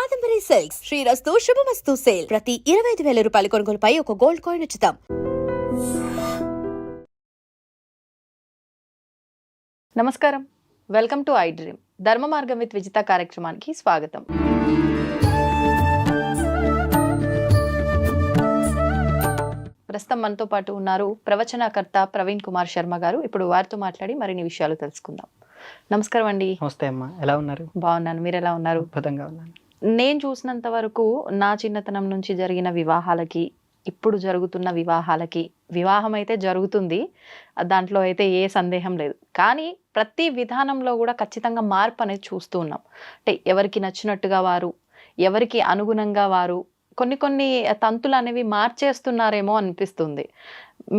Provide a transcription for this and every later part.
Kadambari silks శ్రీరస్తు శుభమస్తు sale ప్రతి 25,000 రూపాయల కొనుగోలుపై ఒక గోల్డ్ కాయిన్ ఉచితం. నమస్కారం, వెల్కమ్ టు ఐ డ్రీమ్. ధర్మ మార్గం విత్ విజిత కార్యక్రమానికి స్వాగతం. ప్రస్తుతం మనతో పాటు ఉన్నారు ప్రవచనకర్త ప్రవీణ్ కుమార్ శర్మ గారు. ఇప్పుడు వారితో మాట్లాడి మరిన్ని విషయాలు తెలుసుకుందాం. నమస్కారం అండి. నమస్తే అమ్మా, ఎలా ఉన్నారు? బాగున్నాను, మీరు ఎలా ఉన్నారు? అద్భుతంగా ఉన్నాను. నేను చూసినంత వరకు నా చిన్నతనం నుంచి జరిగిన వివాహాలకి ఇప్పుడు జరుగుతున్న వివాహాలకి, వివాహం అయితే జరుగుతుంది, దాంట్లో అయితే ఏ సందేహం లేదు, కానీ ప్రతి విధానంలో కూడా ఖచ్చితంగా మార్పు అనేది చూస్తూ ఉన్నాం. అంటే ఎవరికి నచ్చినట్టుగా వారు, ఎవరికి అనుగుణంగా వారు కొన్ని తంతులు అనేవి మార్చేస్తున్నారేమో అనిపిస్తుంది.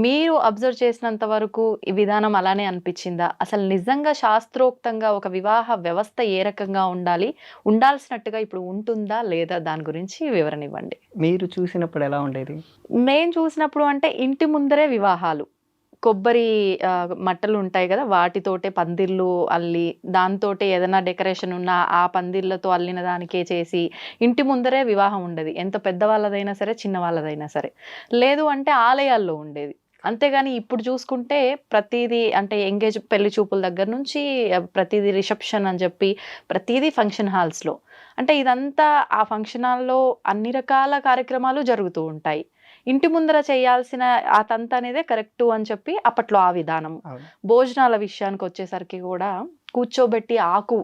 మీరు అబ్జర్వ్ చేసినంత వరకు ఈ విధానం అలానే అనిపించిందా? అసలు నిజంగా శాస్త్రోక్తంగా ఒక వివాహ వ్యవస్థ ఏ రకంగా ఉండాలి, ఉండాల్సినట్టుగా ఇప్పుడు ఉంటుందా లేదా, దాని గురించి వివరణ ఇవ్వండి. మీరు చూసినప్పుడు ఎలా ఉండేది? నేను చూసినప్పుడు అంటే ఇంటి ముందరే వివాహాలు, కొబ్బరి మట్టలు ఉంటాయి కదా, వాటితోటే పందిర్లు అల్లి, దాంతోటే ఏదైనా డెకరేషన్ ఉన్నా ఆ పందిర్లతో అల్లిన దానికే చేసి ఇంటి ముందరే వివాహం ఉండేది. ఎంత పెద్దవాళ్ళదైనా సరే, చిన్న వాళ్ళదైనా సరే. లేదు అంటే ఆలయాల్లో ఉండేది. అంతేగాని ఇప్పుడు చూసుకుంటే ప్రతిదీ అంటే ఎంగేజ్ పెళ్లి చూపుల దగ్గర నుంచి ప్రతిదీ రిసెప్షన్ అని చెప్పి ప్రతిదీ ఫంక్షన్ హాల్స్లో. అంటే ఇదంతా ఆ ఫంక్షన్ హాల్లో అన్ని రకాల కార్యక్రమాలు జరుగుతూ ఉంటాయి. ఇంటి ముందర చేయాల్సిన ఆ తంత అనేదే కరెక్టు అని చెప్పి అప్పట్లో ఆ విధానం. భోజనాల విషయానికి వచ్చేసరికి కూడా కూర్చోబెట్టి ఆకు,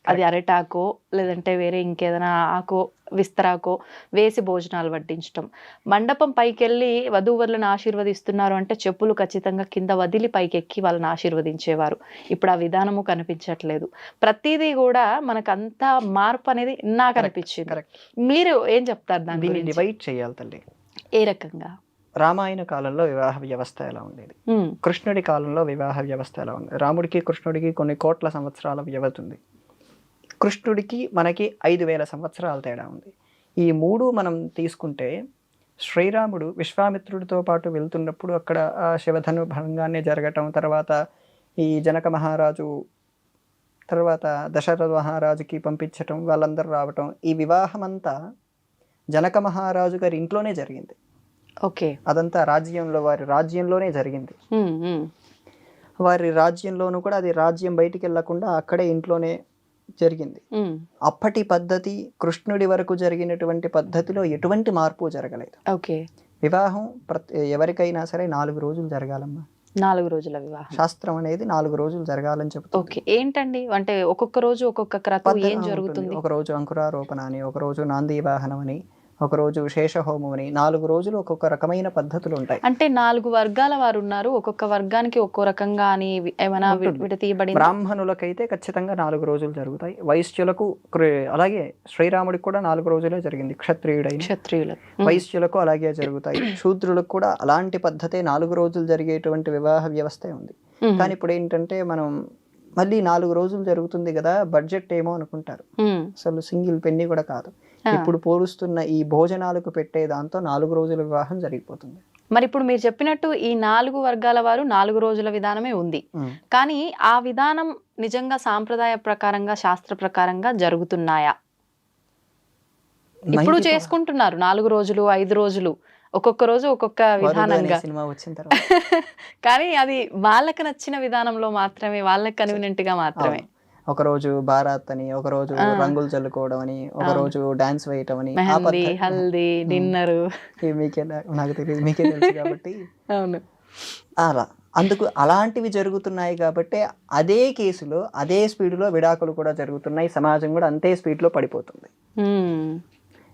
అది అరటాకో లేదంటే వేరే ఇంకేదైనా ఆకో విస్తరాకో వేసి భోజనాలు వడ్డించటం. మండపం పైకెళ్ళి వధూవరులను ఆశీర్వదిస్తున్నారు అంటే చెప్పులు ఖచ్చితంగా కింద వదిలి పైకెక్కి వాళ్ళని ఆశీర్వదించేవారు. ఇప్పుడు ఆ విధానము కనిపించట్లేదు. ప్రతిదీ కూడా మనకంతా మార్పు అనేది నాకు అనిపించింది. మీరు ఏం చెప్తారు దాన్ని? డివైడ్ చేయాలి తల్లి. ఏ రకంగా? రామాయణ కాలంలో వివాహ వ్యవస్థ ఎలా ఉండేది, కృష్ణుడి కాలంలో వివాహ వ్యవస్థ ఎలా ఉంది? రాముడికి కృష్ణుడికి కొన్ని కోట్ల సంవత్సరాల వ్యవధి ఉంది. కృష్ణుడికి మనకి 5,000 సంవత్సరాల తేడా ఉంది. ఈ మూడు మనం తీసుకుంటే శ్రీరాముడు విశ్వామిత్రుడితో పాటు వెళ్తున్నప్పుడు అక్కడ శివధను భంగాన్ని జరగటం, తర్వాత ఈ జనక మహారాజు, తర్వాత దశరథ మహారాజుకి పంపించటం, వాళ్ళందరూ రావటం, ఈ వివాహం అంతా జనక మహారాజు గారి ఇంట్లోనే జరిగింది. ఓకే, అదంతా రాజ్యంలో, వారి రాజ్యంలోనే జరిగింది. వారి రాజ్యంలోనూ కూడా అది రాజ్యం బయటికి వెళ్ళకుండా అక్కడే ఇంట్లోనే జరిగింది. అప్పటి పద్ధతి కృష్ణుడి వరకు జరిగినటువంటి పద్ధతిలో ఎటువంటి మార్పు జరగలేదు. ఓకే, వివాహం ఎవరికైనా సరే 4 రోజులు జరగాలమ్మా. 4 రోజుల వివాహం శాస్త్రం అనేది 4 రోజులు జరగాలని చెప్తుంది. ఓకే, ఏంటండి అంటే ఒక్కొక్క రోజు ఒక్కొక్క క్రతువు ఏం జరుగుతుంది? ఒక రోజు అంకురారోపణ అని, ఒక రోజు నాంది వాహనం అని, ఒకరోజు శేషహోమం అని, 4 రోజులు ఒక్కొక్క రకమైన పద్ధతులు ఉంటాయి. అంటే 4 వర్గాల వారు ఉన్నారు, ఒక్కొక్క వర్గానికి ఒక్కో రకంగా అని ఏమైనా విడతీయబడింది? బ్రాహ్మణులకైతే ఖచ్చితంగా 4 రోజులు జరుగుతాయి. వైశ్యులకు, అలాగే శ్రీరాముడికి కూడా 4 రోజులే జరిగింది. క్షత్రియులకు, వైశ్యులకు అలాగే జరుగుతాయి. శూద్రులకు కూడా అలాంటి పద్ధతే 4 రోజులు జరిగేటువంటి వివాహ వ్యవస్థే ఉంది. కానీ ఇప్పుడు ఏంటంటే మనం మళ్ళీ 4 రోజులు జరుగుతుంది కదా, బడ్జెట్ ఏమో అనుకుంటారు. అసలు సింగిల్ పెన్ని కూడా కాదు. ఇప్పుడు పోలుస్తున్న ఈ భోజనాలకు పెట్టే దాంతో 4 రోజుల వివాహం జరిగిపోతుంది. మరి ఇప్పుడు మీరు చెప్పినట్టు ఈ 4 వర్గాల వారు 4 రోజుల విధానమే ఉంది, కానీ ఆ విధానం నిజంగా సాంప్రదాయ ప్రకారంగా, శాస్త్ర ప్రకారంగా జరుగుతున్నాయా? ఇప్పుడు చేసుకుంటున్నారు 4 రోజులు, 5 రోజులు, ఒక్కొక్క రోజు ఒక్కొక్క విధానంగా సినిమా వచ్చిన తర్వాత. కానీ అది వాళ్ళకి నచ్చిన విధానంలో మాత్రమే, వాళ్ళకి కన్వీనియంట్ గా మాత్రమే. ఒక రోజు బారాత్ అని, ఒక రోజు రంగులు చల్లుకోవడం అని, ఒక రోజు డాన్స్ వేయటం అని, హల్దీ, డిన్నర్, మీకే నాకు తెలియదు, మీకే తెలుసు కాబట్టి. అవును, అలా అందుకు అలాంటివి జరుగుతున్నాయి కాబట్టి అదే కేసులో అదే స్పీడ్లో విడాకులు కూడా జరుగుతున్నాయి. సమాజం కూడా అంతే స్పీడ్లో పడిపోతుంది.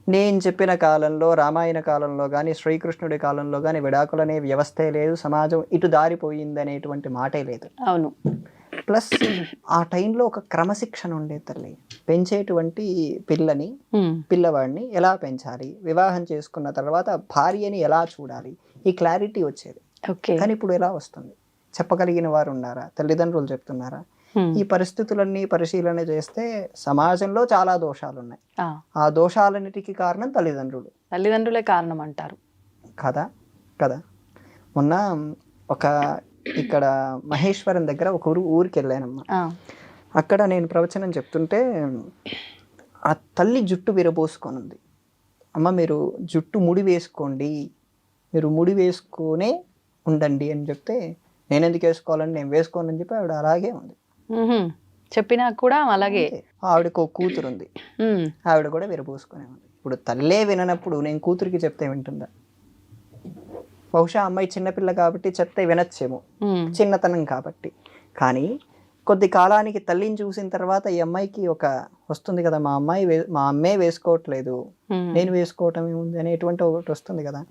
నేను చెప్పిన కాలంలో, రామాయణ కాలంలో కానీ, శ్రీకృష్ణుడి కాలంలో కానీ విడాకులు అనే వ్యవస్థే లేదు. సమాజం ఇటు దారిపోయింది అనేటువంటి మాటే లేదు. అవును. ప్లస్ ఆ టైంలో ఒక క్రమశిక్షణ ఉండేది తల్లి. పెంచేటువంటి పిల్లవాడిని ఎలా పెంచాలి, వివాహం చేసుకున్న తర్వాత భార్యని ఎలా చూడాలి, ఈ క్లారిటీ వచ్చేది. కానీ ఇప్పుడు ఎలా వస్తుంది? చెప్పగలిగిన వారు ఉన్నారా? తల్లిదండ్రులు చెప్తున్నారా? ఈ పరిస్థితులన్నీ పరిశీలన చేస్తే సమాజంలో చాలా దోషాలు ఉన్నాయి. ఆ దోషాలన్నిటికీ కారణం తల్లిదండ్రులే కారణం అంటారు కదా. మొన్న ఒక ఇక్కడ మహేశ్వరం దగ్గర ఒక ఊరికి వెళ్ళానమ్మా. అక్కడ నేను ప్రవచనం చెప్తుంటే ఆ తల్లి జుట్టు విరబోసుకొని ఉంది. అమ్మ మీరు జుట్టు ముడి వేసుకోండి, మీరు ముడి వేసుకునే ఉండండి అని చెప్తే, నేను ఎందుకు వేసుకోవాలని, నేను వేసుకోనని చెప్పి ఆవిడ అలాగే ఉంది. చెప్పినా కూడా అలాగే. ఆవిడకు ఒక కూతురు ఉంది, ఆవిడ కూడా విరబోసుకునే ఉంది. ఇప్పుడు తల్లే విననప్పుడు నేను కూతురికి చెప్తే వింటుందా? బహుశా అమ్మాయి చిన్నపిల్ల కాబట్టి చెప్తే వినొచ్చేమో, చిన్నతనం కాబట్టి. కానీ కొద్ది కాలానికి తల్లిని చూసిన తర్వాత ఈ అమ్మాయికి ఒక వస్తుంది కదా, మా అమ్మే వేసుకోవట్లేదు, నేను వేసుకోవటం ఏముంది అనేటువంటి ఒకటి వస్తుంది కదా.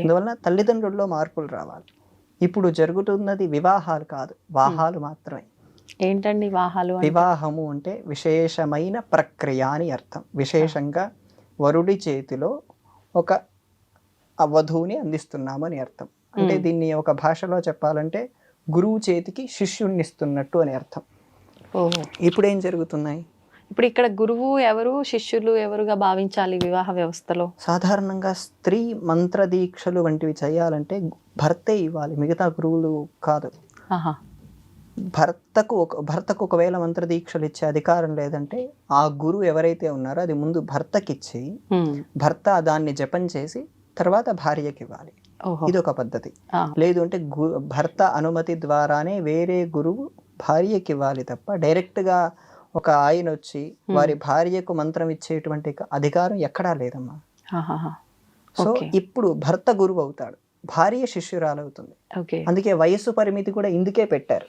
అందువల్ల తల్లిదండ్రుల్లో మార్పులు రావాలి. ఇప్పుడు జరుగుతున్నది వివాహాలు కాదు, వాహాలు మాత్రమే. ఏంటండి వాహాలు? వివాహము అంటే విశేషమైన ప్రక్రియ అని అర్థం. విశేషంగా వరుడి చేతిలో ఒక వధువుని అందిస్తున్నాము అని అర్థం. అంటే దీన్ని ఒక భాషలో చెప్పాలంటే గురువు చేతికి శిష్యుణ్ణి ఇస్తున్నట్టు అని అర్థం. ఇప్పుడు ఏం జరుగుతున్నాయి? ఇప్పుడు ఇక్కడ గురువు ఎవరు, శిష్యులు ఎవరుగా భావించాలి వివాహ వ్యవస్థలో? సాధారణంగా స్త్రీ మంత్ర దీక్షలు వంటివి చేయాలంటే భర్తే ఇవ్వాలి, మిగతా గురువులు కాదు. భర్తకు ఒకవేళ మంత్ర దీక్షలు ఇచ్చే అధికారం లేదంటే ఆ గురువు ఎవరైతే ఉన్నారో అది ముందు భర్తకిచ్చి భర్త దాన్ని జపం చేసి తర్వాత భార్యకి ఇవ్వాలి. ఇది ఒక పద్ధతి. లేదు అంటే భర్త అనుమతి ద్వారానే వేరే గురువు భార్యకి ఇవ్వాలి తప్ప డైరెక్ట్ గా ఒక ఆయన వచ్చి వారి భార్యకు మంత్రం ఇచ్చేటువంటి అధికారం ఎక్కడా లేదమ్మా. సో ఇప్పుడు భర్త గురువు అవుతాడు, భార్య శిష్యురాలు అవుతుంది. అందుకే వయసు పరిమితి కూడా ఇందుకే పెట్టారు.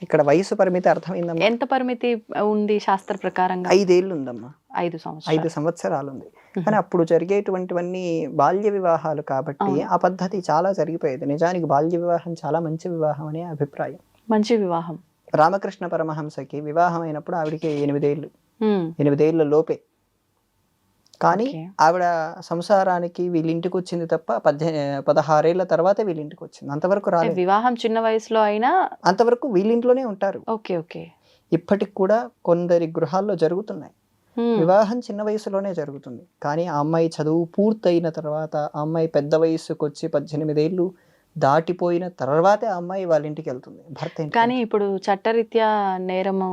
ఇక్కడ వయసు పరిమితి అర్థమైందమ్మా? ఎంత పరిమితి ఉంది శాస్త్ర ప్రకారంగా? 5 ఏళ్ళు ఉందమ్మా. 5 సంవత్సరాలు ఉంది. కానీ అప్పుడు జరిగేటువంటివన్నీ బాల్య వివాహాలు కాబట్టి ఆ పద్ధతి చాలా జరిగిపోయేది. నిజానికి బాల్య వివాహం చాలా మంచి వివాహం అనే అభిప్రాయం. మంచి వివాహం. రామకృష్ణ పరమహంసకి వివాహం అయినప్పుడు ఆవిడికి 8 ఏళ్ళు, 8 ఏళ్ళ లోపే. కానీ ఆవిడ సంసారానికి వీళ్ళింటికి వచ్చింది తప్ప 16 ఏళ్ల తర్వాత వీళ్ళింటికి వచ్చింది. అంతవరకు రాలేదు. వివాహం చిన్న వయసులో అయినా అంతవరకు వీళ్ళింట్లోనే ఉంటారు. ఓకే. ఇప్పటికి కూడా కొందరి గృహాల్లో జరుగుతున్నాయి. వివాహం చిన్న వయసులోనే జరుగుతుంది. కానీ ఆ అమ్మాయి చదువు పూర్తయిన తర్వాత, ఆ అమ్మాయి పెద్ద వయసుకు వచ్చి 18 ఏళ్ళు దాటిపోయిన తర్వాతే ఆ అమ్మాయి వాళ్ళ ఇంటికి వెళ్తుంది, భర్త ఇంటికి. కానీ ఇప్పుడు చట్టరీత్యా నేరము,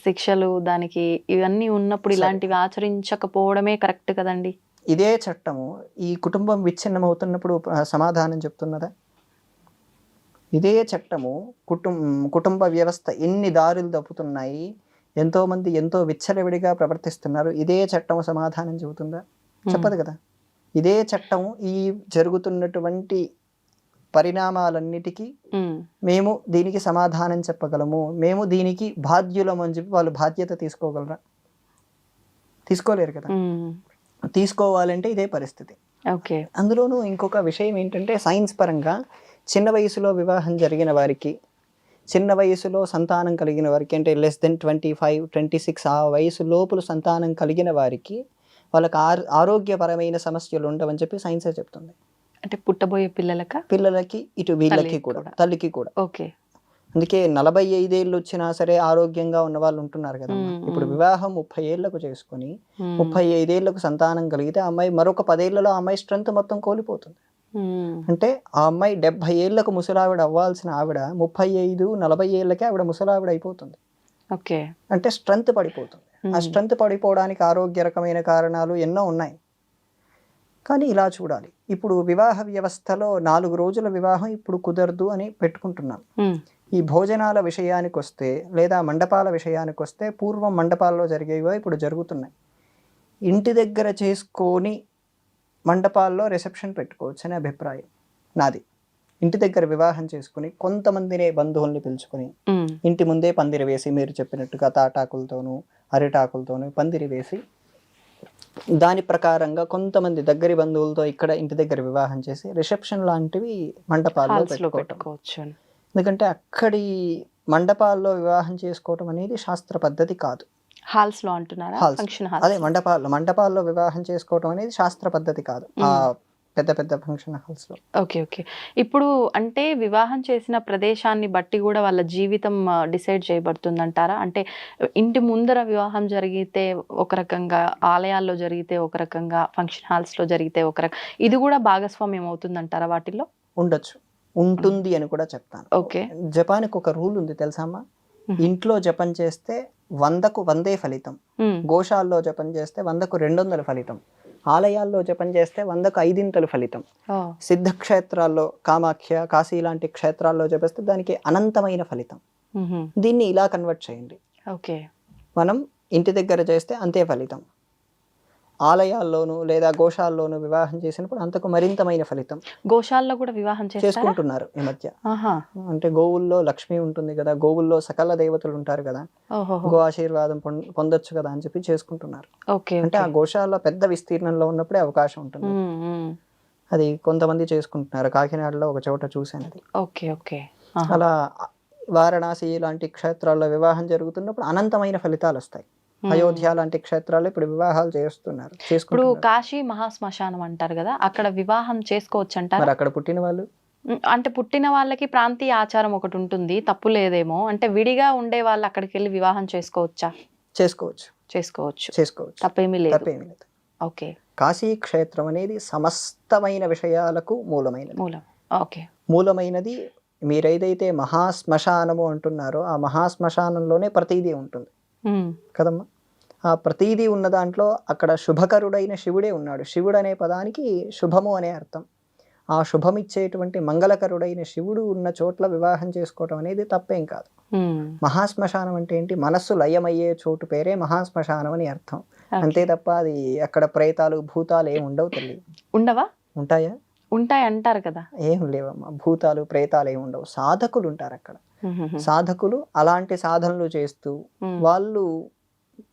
శిక్షలు దానికి ఇవన్నీ ఉన్నప్పుడు ఇలాంటివి ఆచరించకపోవడమే కరెక్ట్ కదండి. ఇదే చట్టము ఈ కుటుంబం విచ్ఛిన్నం అవుతున్నప్పుడు సమాధానం చెప్తున్నదా? ఇదే చట్టము కుటుంబ వ్యవస్థ ఎన్ని దారులు తప్పుతున్నాయి, ఎంతో మంది ఎంతో విచ్చలవిడిగా ప్రవర్తిస్తున్నారు, ఇదే చట్టం సమాధానం చెబుతుందా? చెప్పదు కదా. ఇదే చట్టం ఈ జరుగుతున్నటువంటి పరిణామాలన్నిటికీ మేము దీనికి సమాధానం చెప్పగలము, మేము దీనికి బాధ్యులము అని చెప్పి వాళ్ళు బాధ్యత తీసుకోగలరా? తీసుకోలేరు కదా. తీసుకోవాలంటే ఇదే పరిస్థితి. అందులోనూ ఇంకొక విషయం ఏంటంటే, సైన్స్ పరంగా చిన్న వయసులో వివాహం జరిగిన వారికి, చిన్న వయసులో సంతానం కలిగిన వారికి, అంటే లెస్ దెన్ 25, 26 ఆ వయసు లోపల సంతానం కలిగిన వారికి వాళ్ళకి ఆరోగ్యపరమైన సమస్యలు ఉండవని చెప్పి సైన్సే చెప్తుంది. అంటే పుట్టబోయే పిల్లలకి ఇటు వీళ్ళకి కూడా, తల్లికి కూడా. అందుకే 45 ఏళ్ళు వచ్చినా సరే ఆరోగ్యంగా ఉన్న వాళ్ళు ఉంటున్నారు కదా. ఇప్పుడు వివాహం 30 ఏళ్లకు చేసుకుని 35 ఏళ్లకు సంతానం కలిగితే ఆ అమ్మాయి మరొక 10 ఏళ్లలో ఆ అమ్మాయి స్ట్రెంత్ మొత్తం కోల్పోతుంది. అంటే ఆ అమ్మాయి 70 ఏళ్లకు ముసలావిడ అవ్వాల్సిన ఆవిడ 35-40 ఏళ్ళకే ఆవిడ ముసలావిడ అయిపోతుంది. అంటే స్ట్రెంత్ పడిపోతుంది. ఆ స్ట్రెంత్ పడిపోవడానికి ఆరోగ్య రకమైన కారణాలు ఎన్నో ఉన్నాయి. కానీ ఇలా చూడాలి. ఇప్పుడు వివాహ వ్యవస్థలో 4 రోజుల వివాహం ఇప్పుడు కుదరదు అని పెట్టుకుంటున్నాం. ఈ భోజనాల విషయానికి వస్తే, లేదా మండపాల విషయానికి వస్తే, పూర్వం మండపాల్లో జరిగేవో ఇప్పుడు జరుగుతున్నాయి. ఇంటి దగ్గర చేసుకొని మండపాల్లో రిసెప్షన్ పెట్టుకోవచ్చు అనే అభిప్రాయం నాది. ఇంటి దగ్గర వివాహం చేసుకుని కొంతమందినే బంధువుల్ని పిలుచుకొని ఇంటి ముందే పందిరి వేసి, మీరు చెప్పినట్టుగా తాటాకులతోనూ అరిటాకులతోనూ పందిరి వేసి, దాని ప్రకారంగా కొంతమంది దగ్గరి బంధువులతో ఇక్కడ ఇంటి దగ్గర వివాహం చేసి రిసెప్షన్ లాంటివి మండపాల్లో పెట్టుకోవచ్చు. ఎందుకంటే అక్కడి మండపాల్లో వివాహం చేసుకోవటం అనేది శాస్త్ర పద్ధతి కాదు. హాల్స్ లో అంటున్నారా? అదే మండపాల్లో వివాహం చేసుకోవటం అనేది శాస్త్ర పద్ధతి కాదు, ఆ పెద్ద పెద్ద ఫంక్షన్ హాల్స్ లో. ఓకే. ఇప్పుడు అంటే వివాహం చేసిన ప్రదేశాన్ని బట్టి కూడా వాళ్ళ జీవితం డిసైడ్ చేయబడుతుంది అంటారా? అంటే ఇంటి ముందర వివాహం జరిగితే ఒక రకంగా, ఆలయాల్లో జరిగితే ఒక రకంగా, ఫంక్షన్ హాల్స్ లో జరిగితే ఒక రకంగా, ఇది కూడా భాగస్వామ్యం అవుతుంది అంటారా వాటిల్లో? ఉండొచ్చు, ఉంటుంది అని కూడా చెప్తాను. జపానికి ఒక రూల్ ఉంది తెలుసామా? ఇంట్లో జపం చేస్తే 100కు 100 ఫలితం. గోశాల్లో జపం చేస్తే 100కు 200 ఫలితం. ఆలయాల్లో జపం చేస్తే 100కు 5 ఫలితం. సిద్ధక్షేత్రాల్లో కామాఖ్య, కాశీ లాంటి క్షేత్రాల్లో జపిస్తే దానికి అనంతమైన ఫలితం. దీన్ని ఇలా కన్వర్ట్ చేయండి. ఓకే, మనం ఇంటి దగ్గర చేస్తే అంతే ఫలితం, ఆలయాల్లోనూ లేదా గోశాల్లోనూ వివాహం చేసినప్పుడు అంతకు మరింతమైన ఫలితం. గోశాలలో కూడా వివాహం చేసుకుంటున్నారు ఈ మధ్య. అంటే గోవుల్లో లక్ష్మి ఉంటుంది కదా, గోవుల్లో సకల దేవతలు ఉంటారు కదా, గో ఆశీర్వాదం పొందొచ్చు కదా అని చెప్పి చేసుకుంటున్నారు. అంటే ఆ గోశాల పెద్ద విస్తీర్ణంలో ఉన్నప్పుడే అవకాశం ఉంటుంది. అది కొంతమంది చేసుకుంటున్నారు. కాకినాడలో ఒక చోట చూశాను అది. అలా వారణాసి లాంటి క్షేత్రాల్లో వివాహం జరుగుతున్నప్పుడు అనంతమైన ఫలితాలు వస్తాయి. అయోధ్య లాంటి క్షేత్రాలు ఇప్పుడు వివాహాలు చేస్తున్నారు. ఇప్పుడు కాశీ మహాశ్మశానం అంటారు కదా, అక్కడ వివాహం చేసుకోవచ్చు అంటారు. మరి అక్కడ పుట్టిన వాళ్ళు అంటే పుట్టిన వాళ్ళకి ప్రాంతీయ ఆచారం ఒకటి ఉంటుంది, తప్పు లేదేమో. అంటే విడిగా ఉండే వాళ్ళు అక్కడికి వెళ్ళి వివాహం చేసుకోవచ్చా? చేసుకోవచ్చు. తప్పేమీ లేదు. ఓకే. కాశీ క్షేత్రం అనేది సమస్తమైన విషయాలకు మూలమైనది. మీరేదైతే మహాశ్మశానము అంటున్నారో ఆ మహాశ్మశానంలోనే ప్రతిదీ ఉంటుంది కదమ్మా. ఆ ప్రతీది ఉన్న దాంట్లో అక్కడ శుభకరుడైన శివుడే ఉన్నాడు. శివుడు అనే పదానికి శుభము అనే అర్థం. ఆ శుభమిచ్చేటువంటి మంగళకరుడైన శివుడు ఉన్న చోట్ల వివాహం చేసుకోవటం అనేది తప్పేం కాదు. మహాశ్మశానం అంటే ఏంటి? మనస్సు లయమయ్యే చోటు పేరే మహాశ్మశానం అని అర్థం. అంతే తప్ప అది అక్కడ ప్రేతాలు భూతాలు ఏమి ఉండవు తల్లి. ఉండవా? ఉంటాయా? ఉంటాయి అంటారు కదా. ఏం లేవమ్మా, భూతాలు ప్రేతాలు ఏమి ఉండవు. సాధకులు ఉంటారు అక్కడ. సాధకులు అలాంటి సాధనలు చేస్తూ వాళ్ళు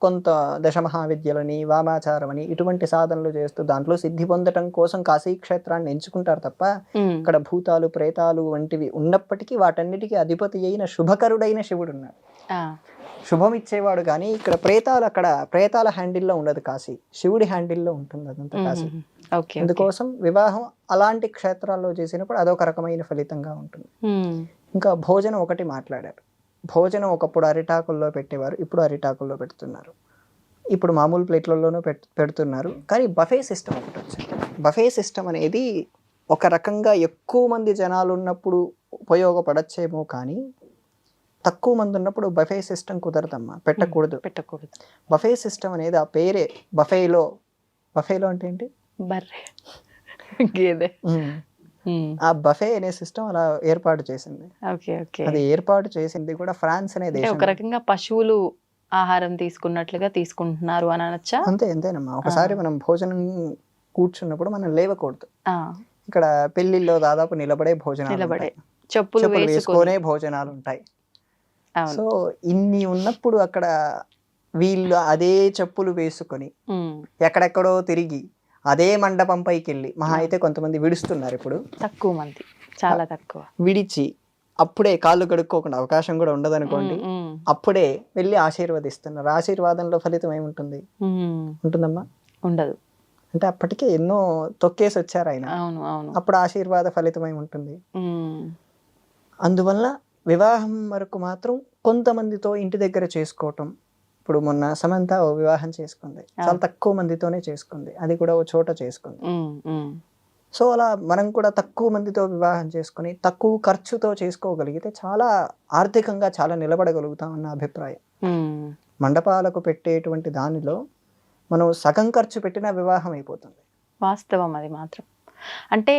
కొంత దశమహావిద్యలని, వామాచారం అని ఇటువంటి సాధనలు చేస్తూ దాంట్లో సిద్ధి పొందటం కోసం కాశీ క్షేత్రాన్ని ఎంచుకుంటారు తప్ప ఇక్కడ భూతాలు ప్రేతాలు వంటివి ఉన్నప్పటికీ వాటన్నిటికీ అధిపతి అయిన శుభకరుడైన శివుడు ఉన్నాడు. శుభం ఇచ్చేవాడు. కానీ ఇక్కడ ప్రేతాలు, అక్కడ ప్రేతాల హ్యాండిల్లో ఉండదు, కాశీ శివుడి హ్యాండిల్లో ఉంటుంది అదంతా కాశీ. అందుకోసం వివాహం అలాంటి క్షేత్రాల్లో చేసినప్పుడు అదొక రకమైన ఫలితంగా ఉంటుంది. ఇంకా భోజనం ఒకటి మాట్లాడారు. భోజనం ఒకప్పుడు అరిటాకుల్లో పెట్టేవారు, ఇప్పుడు అరిటాకుల్లో పెడుతున్నారు. ఇప్పుడు మామూలు ప్లేట్లలోనూ పెడుతున్నారు. కానీ బఫే సిస్టమ్ ఒకటి వచ్చింది. బఫే సిస్టమ్ అనేది ఒక రకంగా ఎక్కువ మంది జనాలు ఉన్నప్పుడు ఉపయోగపడచ్చేమో, కానీ తక్కువ మంది ఉన్నప్పుడు బఫే సిస్టమ్ కుదరదమ్మా, పెట్టకూడదు. బఫే సిస్టమ్ అనేది ఆ పేరే బఫేలో. బఫేలో అంటే ఏంటి? బర్రె, గేదె. ఆ బఫే అనే సిస్టమ్ అలా ఏర్పాటు చేసింది. అది ఏర్పాటు చేసింది కూడా ఫ్రాన్స్ అనే దేశం. ఒక రకంగా పశువులు ఆహారం తీసుకున్నట్లుగా తీసుకుంటున్నారు అని అనొచ్చా? అంతేనమ్మా. ఒకసారి మనం భోజనం కూర్చున్నప్పుడు మనం లేవకూడదు. ఇక్కడ పెళ్లిల్లో దాదాపు నిలబడే భోజనాలు, చెప్పులు వేసుకునే భోజనాలు ఉంటాయి. సో ఇన్ని ఉన్నప్పుడు అక్కడ వీళ్ళు అదే చెప్పులు వేసుకొని ఎక్కడెక్కడో తిరిగి అదే మండపం పైకి వెళ్ళి, మహా అయితే కొంతమంది విడుస్తున్నారు, ఇప్పుడు తక్కువ మంది, చాలా తక్కువ, విడిచి అప్పుడే కాళ్ళు కడుక్కోకుండా అవకాశం కూడా ఉండదు అనుకోండి, అప్పుడే వెళ్ళి ఆశీర్వదిస్తున్నారు. ఆశీర్వాదంలో ఫలితం ఏముంటుంది? ఉంటుందమ్మా? ఉండదు. అంటే అప్పటికే ఎన్నో తొక్కేసి వచ్చారు ఆయన. అప్పుడు ఆశీర్వాద ఫలితం ఏముంటుంది? అందువల్ల వివాహం వరకు మాత్రం కొంతమందితో ఇంటి దగ్గర చేసుకోవటం. ఇప్పుడు మొన్న సమంత వివాహం చేసుకుంది, చాలా తక్కువ మందితోనే చేసుకుంది, అది కూడా ఓ చోట చేసుకుంది. సో అలా మనం కూడా తక్కువ మందితో వివాహం చేసుకుని తక్కువ ఖర్చుతో చేసుకోగలిగితే చాలా ఆర్థికంగా చాలా నిలబడగలుగుతాం అన్న అభిప్రాయం. మండపాలకు పెట్టేటువంటి దానిలో మనం సగం ఖర్చు పెట్టినా వివాహం అయిపోతుంది. వాస్తవం అది మాత్రం. అంటే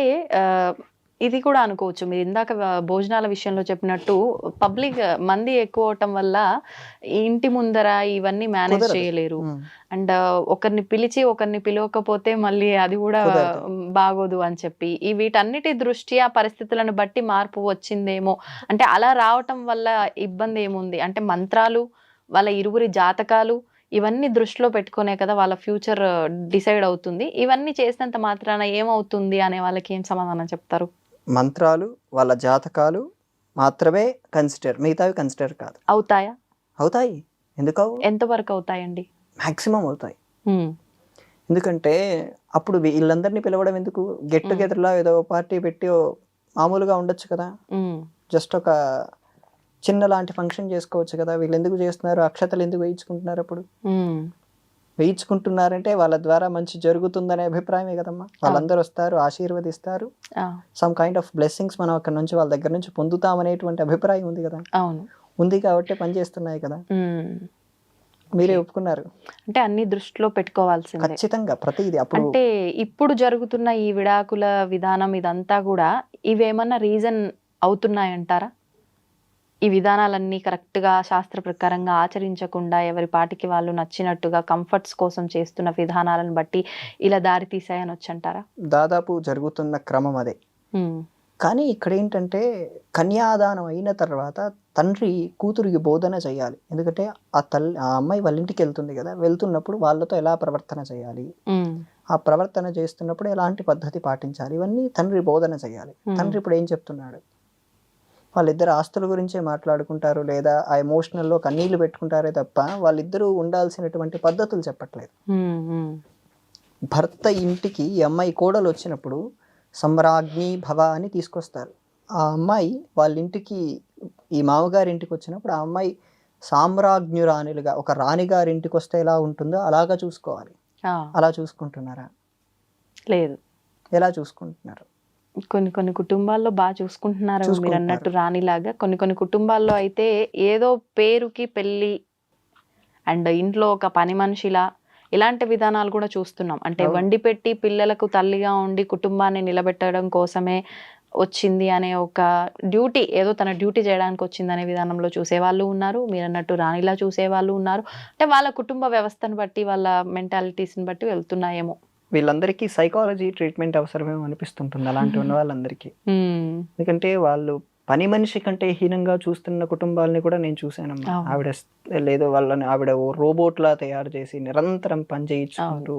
ఇది కూడా అనుకోవచ్చు, మీరు ఇందాక భోజనాల విషయంలో చెప్పినట్టు పబ్లిక్ మంది ఎక్కువ అవటం వల్ల ఇంటి ముందర ఇవన్నీ మేనేజ్ చేయలేరు. అండ్ ఒకరిని పిలిచి ఒకరిని పిలవకపోతే మళ్ళీ అది కూడా బాగోదు అని చెప్పి వీటన్నిటి దృష్ట్యా పరిస్థితులను బట్టి మార్పు వచ్చిందేమో. అంటే అలా రావటం వల్ల ఇబ్బంది ఏముంది అంటే మంత్రాలు, వాళ్ళ ఇరువురి జాతకాలు ఇవన్నీ దృష్టిలో పెట్టుకునే కదా వాళ్ళ ఫ్యూచర్ డిసైడ్ అవుతుంది. ఇవన్నీ చేసినంత మాత్రాన ఏమవుతుంది అనే వాళ్ళకి ఏం సమాధానం చెప్తారు? మంత్రాలు, వాళ్ళ జాతకాలు మాత్రమే కన్సిడర్, మిగతావి కన్సిడర్ కాదు. అవుతాయా? అవుతాయి. ఎందుకు? ఎంతవరకు అవుతాయండి? మాక్సిమం అవుతాయి. ఎందుకంటే అప్పుడు వీళ్ళందరినీ పిలవడం ఎందుకు? గెట్ టుగెదర్లా ఏదో పార్టీ పెట్టి మామూలుగా ఉండొచ్చు కదా, జస్ట్ ఒక చిన్న లాంటి ఫంక్షన్ చేసుకోవచ్చు కదా. వీళ్ళు ఎందుకు చేస్తున్నారు? అక్షతలు ఎందుకు వేయించుకుంటున్నారు? అప్పుడు వేయించుకుంటున్నారంటే వాళ్ళ ద్వారా మంచి జరుగుతుందనే అభిప్రాయమే కదమ్మా. వాళ్ళందరూ వస్తారు, ఆశీర్వదిస్తారు, సమ్ కైండ్ ఆఫ్ బ్లెస్సింగ్స్ మనం అక్కడ నుంచి వాళ్ళ దగ్గర నుంచి పొందుతామనేటువంటి అభిప్రాయం ఉంది కదా. ఉంది కాబట్టి పనిచేస్తున్నాయి కదా. మీరే ఒప్పుకున్నారు. అంటే అన్ని దృష్టిలో పెట్టుకోవాల్సిందే. ఖచ్చితంగా ప్రతిది అప్పుడు అంటే ఇప్పుడు జరుగుతున్న ఈ విడాకుల విధానం ఇదంతా కూడా ఇవేమన్నా రీజన్ అవుతున్నాయంటారా? ఈ విధానాలన్నీ కరెక్ట్‌గా శాస్త్ర ప్రకారంగా ఆచరించకుండా ఎవరి పాటికి వాళ్ళు నచ్చినట్టుగా కంఫర్ట్స్ కోసం చేస్తున్న విధానాలను బట్టి ఇలా దారి తీసాయనొచ్చంటారా? దాదాపు జరుగుతున్న క్రమం అదే. హ్మ్. కానీ ఇక్కడేంటంటే కన్యాదానం అయిన తర్వాత తండ్రి కూతురికి బోధన చేయాలి. ఎందుకంటే ఆ అమ్మాయి వాళ్ళ ఇంటికి వెళ్తుంది కదా! వెళ్తున్నప్పుడు వాళ్ళతో ఎలా ప్రవర్తన చేయాలి? హ్మ్. ఆ ప్రవర్తన చేస్తున్నప్పుడు ఎలాంటి పద్ధతి పాటించాలి? ఇవన్నీ తండ్రి బోధన చేయాలి. తండ్రి ఇప్పుడు ఏం చెప్తున్నాడు? వాళ్ళిద్దరు ఆస్తుల గురించే మాట్లాడుకుంటారు, లేదా ఆ ఎమోషనల్‌లో కన్నీళ్లు పెట్టుకుంటారే తప్ప వాళ్ళిద్దరూ ఉండాల్సినటువంటి పద్ధతులు చెప్పట్లేదు. హ్మ్. హ్మ్. భర్త ఇంటికి ఈ అమ్మాయి కోడలొచ్చినప్పుడు సమ్రాజ్ఞి భవ అని తీసుకొస్తారు. ఆ అమ్మాయి వాళ్ళ ఇంటికి ఈ మామగారి ఇంటికి వచ్చినప్పుడు ఆ అమ్మాయి సామ్రాజ్ఞురాణిలుగా ఒక రాణిగారి ఇంటికి వస్తే ఎలా ఉంటుందో అలాగా చూసుకోవాలి. ఆ! అలా చూసుకుంటున్నారా? లేదు. ఎలా చూసుకుంటున్నారు? కొన్ని కొన్ని కుటుంబాల్లో చూసుకుంటున్నారు చూసుకుంటున్నారు. మీరన్నట్టు రాణిలాగా. కొన్ని కొన్ని కుటుంబాల్లో అయితే ఏదో పేరుకి పెళ్లి అండ్ ఇంట్లో ఒక పని మనిషిలా ఇలాంటి విధానాలు కూడా చూస్తున్నాం. అంటే అవును. వండి పెట్టి పిల్లలకు తల్లిగా ఉండి కుటుంబాన్ని నిలబెట్టడం కోసమే వచ్చింది అనే ఒక డ్యూటీ, ఏదో తన డ్యూటీ చేయడానికి వచ్చిందనే విధానంలో చూసేవాళ్ళు ఉన్నారు. మీరన్నట్టు రాణిలా చూసేవాళ్ళు ఉన్నారు. అంటే వాళ్ళ కుటుంబ వ్యవస్థను బట్టి, వాళ్ళ మెంటాలిటీస్‌ని బట్టి వెళ్తున్నాయేమో. వీళ్ళందరికీ సైకాలజీ ట్రీట్మెంట్ అవసరమేమో అనిపిస్తుంటుంది అలాంటి ఉన్న వాళ్ళందరికీ. హ్మ్. ఎందుకంటే వాళ్ళు పని మనిషి కంటే హీనంగా చూస్తున్న కుటుంబాలని కూడా నేను చూశానమ్మా. అవును. ఆవిడ ఓ రోబోట్‌లా తయారు చేసి నిరంతరం పని చేయించుకుంటూ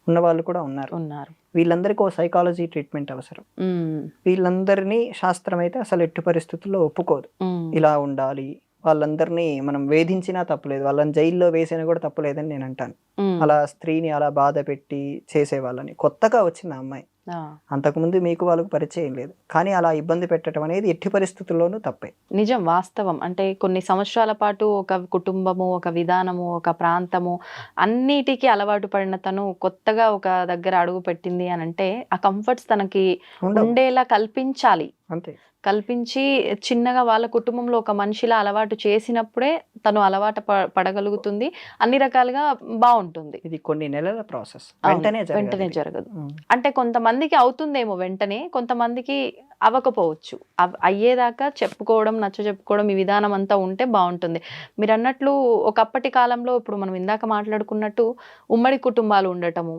ఉన్నవాళ్ళు కూడా ఉన్నారు. ఉన్నారు. వీళ్ళందరికీ ఓ సైకాలజీ ట్రీట్మెంట్ అవసరం. హ్మ్. వీళ్ళందరినీ శాస్త్రం అయితే అసలు ఎట్టి పరిస్థితుల్లో ఒప్పుకోదు. హ్మ్. ఇలా ఉండాలి. వాళ్ళందరినీ మనం వేధించినా తప్పులేదు. వాళ్ళని జైల్లో వేసినా కూడా తప్పులేదని నేను అంటాను. హ్మ్. అలా స్త్రీని అలా బాధపెట్టి చేసేవాళ్ళని. కొత్తగా వచ్చింది ఆ అమ్మాయి. ఆ! అంతకుముందు మీకు వాళ్ళకు పరిచయం లేదు. కానీ అలా ఇబ్బంది పెట్టడం అనేది ఎట్టి పరిస్థితుల్లోనూ తప్పే. నిజం. వాస్తవం. అంటే కొన్ని సంవత్సరాల పాటు ఒక కుటుంబము, ఒక విధానము, ఒక ప్రాంతము అన్నిటికి అలవాటు పడిన తను కొత్తగా ఒక దగ్గర అడుగుపెట్టింది అనంటే, ఆ కంఫర్ట్స్ తనకి ఉండవు. ఉండేలా కల్పించాలి. అంతే. కల్పించి చిన్నగా వాళ్ళ కుటుంబంలో ఒక మనిషిలా అలవాటు చేసినప్పుడే తను అలవాటు పడగలుగుతుంది. అన్ని రకాలుగా బావుంటుంది. ఇది కొన్ని నెలల ప్రాసెస్. అవును. వెంటనే వెంటనే జరగదు. జరగదు. అంటే కొంతమందికి అవుతుందేమో వెంటనే. కొంతమందికి అవ్వకపోవచ్చు. అయ్యేదాకా చెప్పుకోవడం, నచ్చజెప్పుకోవడం ఈ విధానం అంతా ఉంటే బావుంటుంది. మీరన్నట్లు ఒకప్పటి కాలంలో ఇప్పుడు మనం ఇందాక మాట్లాడుకున్నట్టు ఉమ్మడి కుటుంబాలు ఉండటము.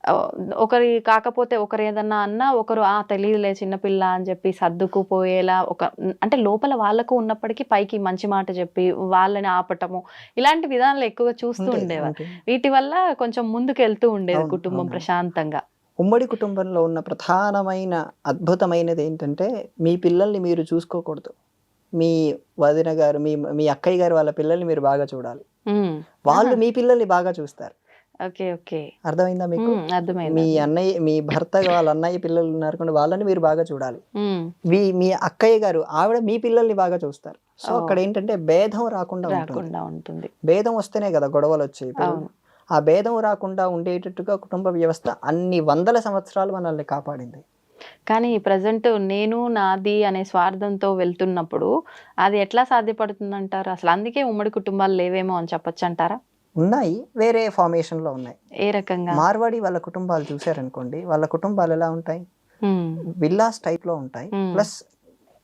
ఆహ్, ఒకరి కాకపోతే ఒకరేదన్నా అన్నా ఒకరు తెలీదులే చిన్నపిల్ల అని చెప్పి సర్దుకుపోయేలా అంటే లోపల వాళ్ళకు ఉన్నప్పటికీ పైకి మంచి మాట చెప్పి వాళ్ళని ఆపటము. ఇలాంటి విధానాలు ఎక్కువగా చూస్తూ ఉండేవారు. ఉంటాయి. వీటి వల్ల కొంచెం ముందుకెళ్తూ ఉండేది అవును. కుటుంబం అవును. ప్రశాంతంగా. ఉమ్మడి కుటుంబంలో ఉన్న ప్రధానమైన అద్భుతమైనది ఏంటంటే, మీ పిల్లల్ని మీరు చూసుకోకూడదు. మీ వదిన గారు, మీ మీ అక్కయ్య గారు వాళ్ళ పిల్లల్ని మీరు బాగా చూడాలి. హ్మ్. వాళ్ళు మీ పిల్లల్ని బాగా చూస్తారు. ఓకే. ఓకే. అర్థమైందా మీకు? అర్థమైంది. మీ భర్త వాళ్ళ అన్నయ్య పిల్లలు ఉన్నారనుకోండి, వాళ్ళని మీరు బాగా చూడాలి. హ్మ్. మీ అక్కయ్య గారు ఆవిడ మీ పిల్లల్ని బాగా చూస్తారు. సో, ఓహ్! అక్కడ ఏంటంటే భేదం రాకుండా ఉంటుంది. రాకుండా ఉంటుంది. భేదం వస్తేనే కదా గొడవలొచ్చాయి ఇప్పుడు. అవును. ఆ భేదం రాకుండా ఉండేటట్టుగా కుటుంబ వ్యవస్థ అన్ని వందల సంవత్సరాలు మనల్ని కాపాడింది. కానీ ప్రెజెంట్ నేను, నాది అనే స్వార్థంతో వెళ్తున్నప్పుడు అది ఎట్లా సాధ్యపడుతుందంటారు? అసలు అందుకే ఉమ్మడి కుటుంబాలు లేవేమో అని చెప్పొచ్చంటారా? ఉన్నాయి. వేరే ఫార్మేషన్‌లో ఉన్నాయి. ఏ రకంగా? మార్వాడి వాళ్ళ కుటుంబాలు చూసారనుకోండి, వాళ్ళ కుటుంబాలు ఎలా ఉంటాయి? హ్మ్. విల్లాస్ టైప్‌లో ఉంటాయి. హ్మ్. ప్లస్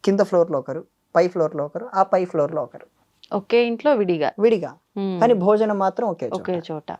కింద ఫ్లోర్‌లో ఒకరు, పై ఫ్లోర్‌లో ఒకరు, ఆ పై ఫ్లోర్‌లో ఒకరు. ఒకే ఇంట్లో విడిగా. విడిగా. హ్మ్. కానీ భోజనం మాత్రం ఒకే చోట. ఒకే చోట.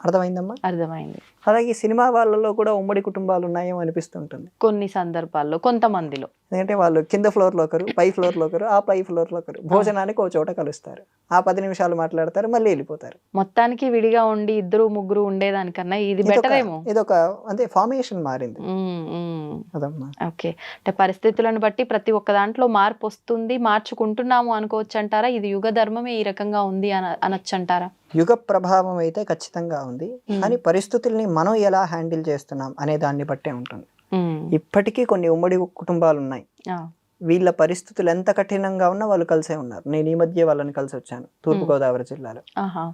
అర్థమైందమ్మా? అర్థమైంది. అలాగే సినిమా వాళ్ళలో కూడా ఉమ్మడి కుటుంబాలు ఉన్నాయేమో అనిపిస్తుంటుంది. కొన్ని సందర్భాల్లో, కొంతమందిలో. ఎందుకంటే వాళ్ళు కింద ఫ్లోర్‌లో ఒకరు, పై ఫ్లోర్‌లో ఒకరు, ఆ పై ఫ్లోర్‌లో ఒకరు. భోజనానికి ఓ చోట కలుస్తారు. ఆ 10 నిమిషాలు మాట్లాడతారు, మళ్ళీ ఎళ్ళిపోతారు. మొత్తానికి విడిగా ఉండి ఇద్దరు, ముగ్గురు ఉండేదానికన్నా ఇది బెటరేమో. ఇదొక అంటే ఫార్మేషన్ మారింది. హ్మ్. హ్మ్. అదమ్మా. ఓకే. అంటే పరిస్థితులను బట్టి ప్రతి ఒక్క దాంట్లో మార్పొస్తుంది. మార్చుకుంటున్నాము అనుకోవచ్చంటారా? ఇది యుగ ధర్మమే ఈ రకంగా ఉంది అనొచ్చంటారా? యుగ ప్రభావం అయితే ఖచ్చితంగా ఉంది. కానీ పరిస్థితుల్ని మనం ఎలా హ్యాండిల్ చేస్తున్నాం అనే దాన్ని బట్టే ఉంటుంది. హ్మ్. ఇప్పటికీ కొన్ని ఉమ్మడి కుటుంబాలున్నాయి. ఆ! వీళ్ళ పరిస్థితులు ఎంత కఠినంగా ఉన్నా వాళ్ళు కలిసే ఉన్నారు. నేను ఈ మధ్య వాళ్ళని కలిసొచ్చాను తూర్పుగోదావరి జిల్లాలో. ఆహా!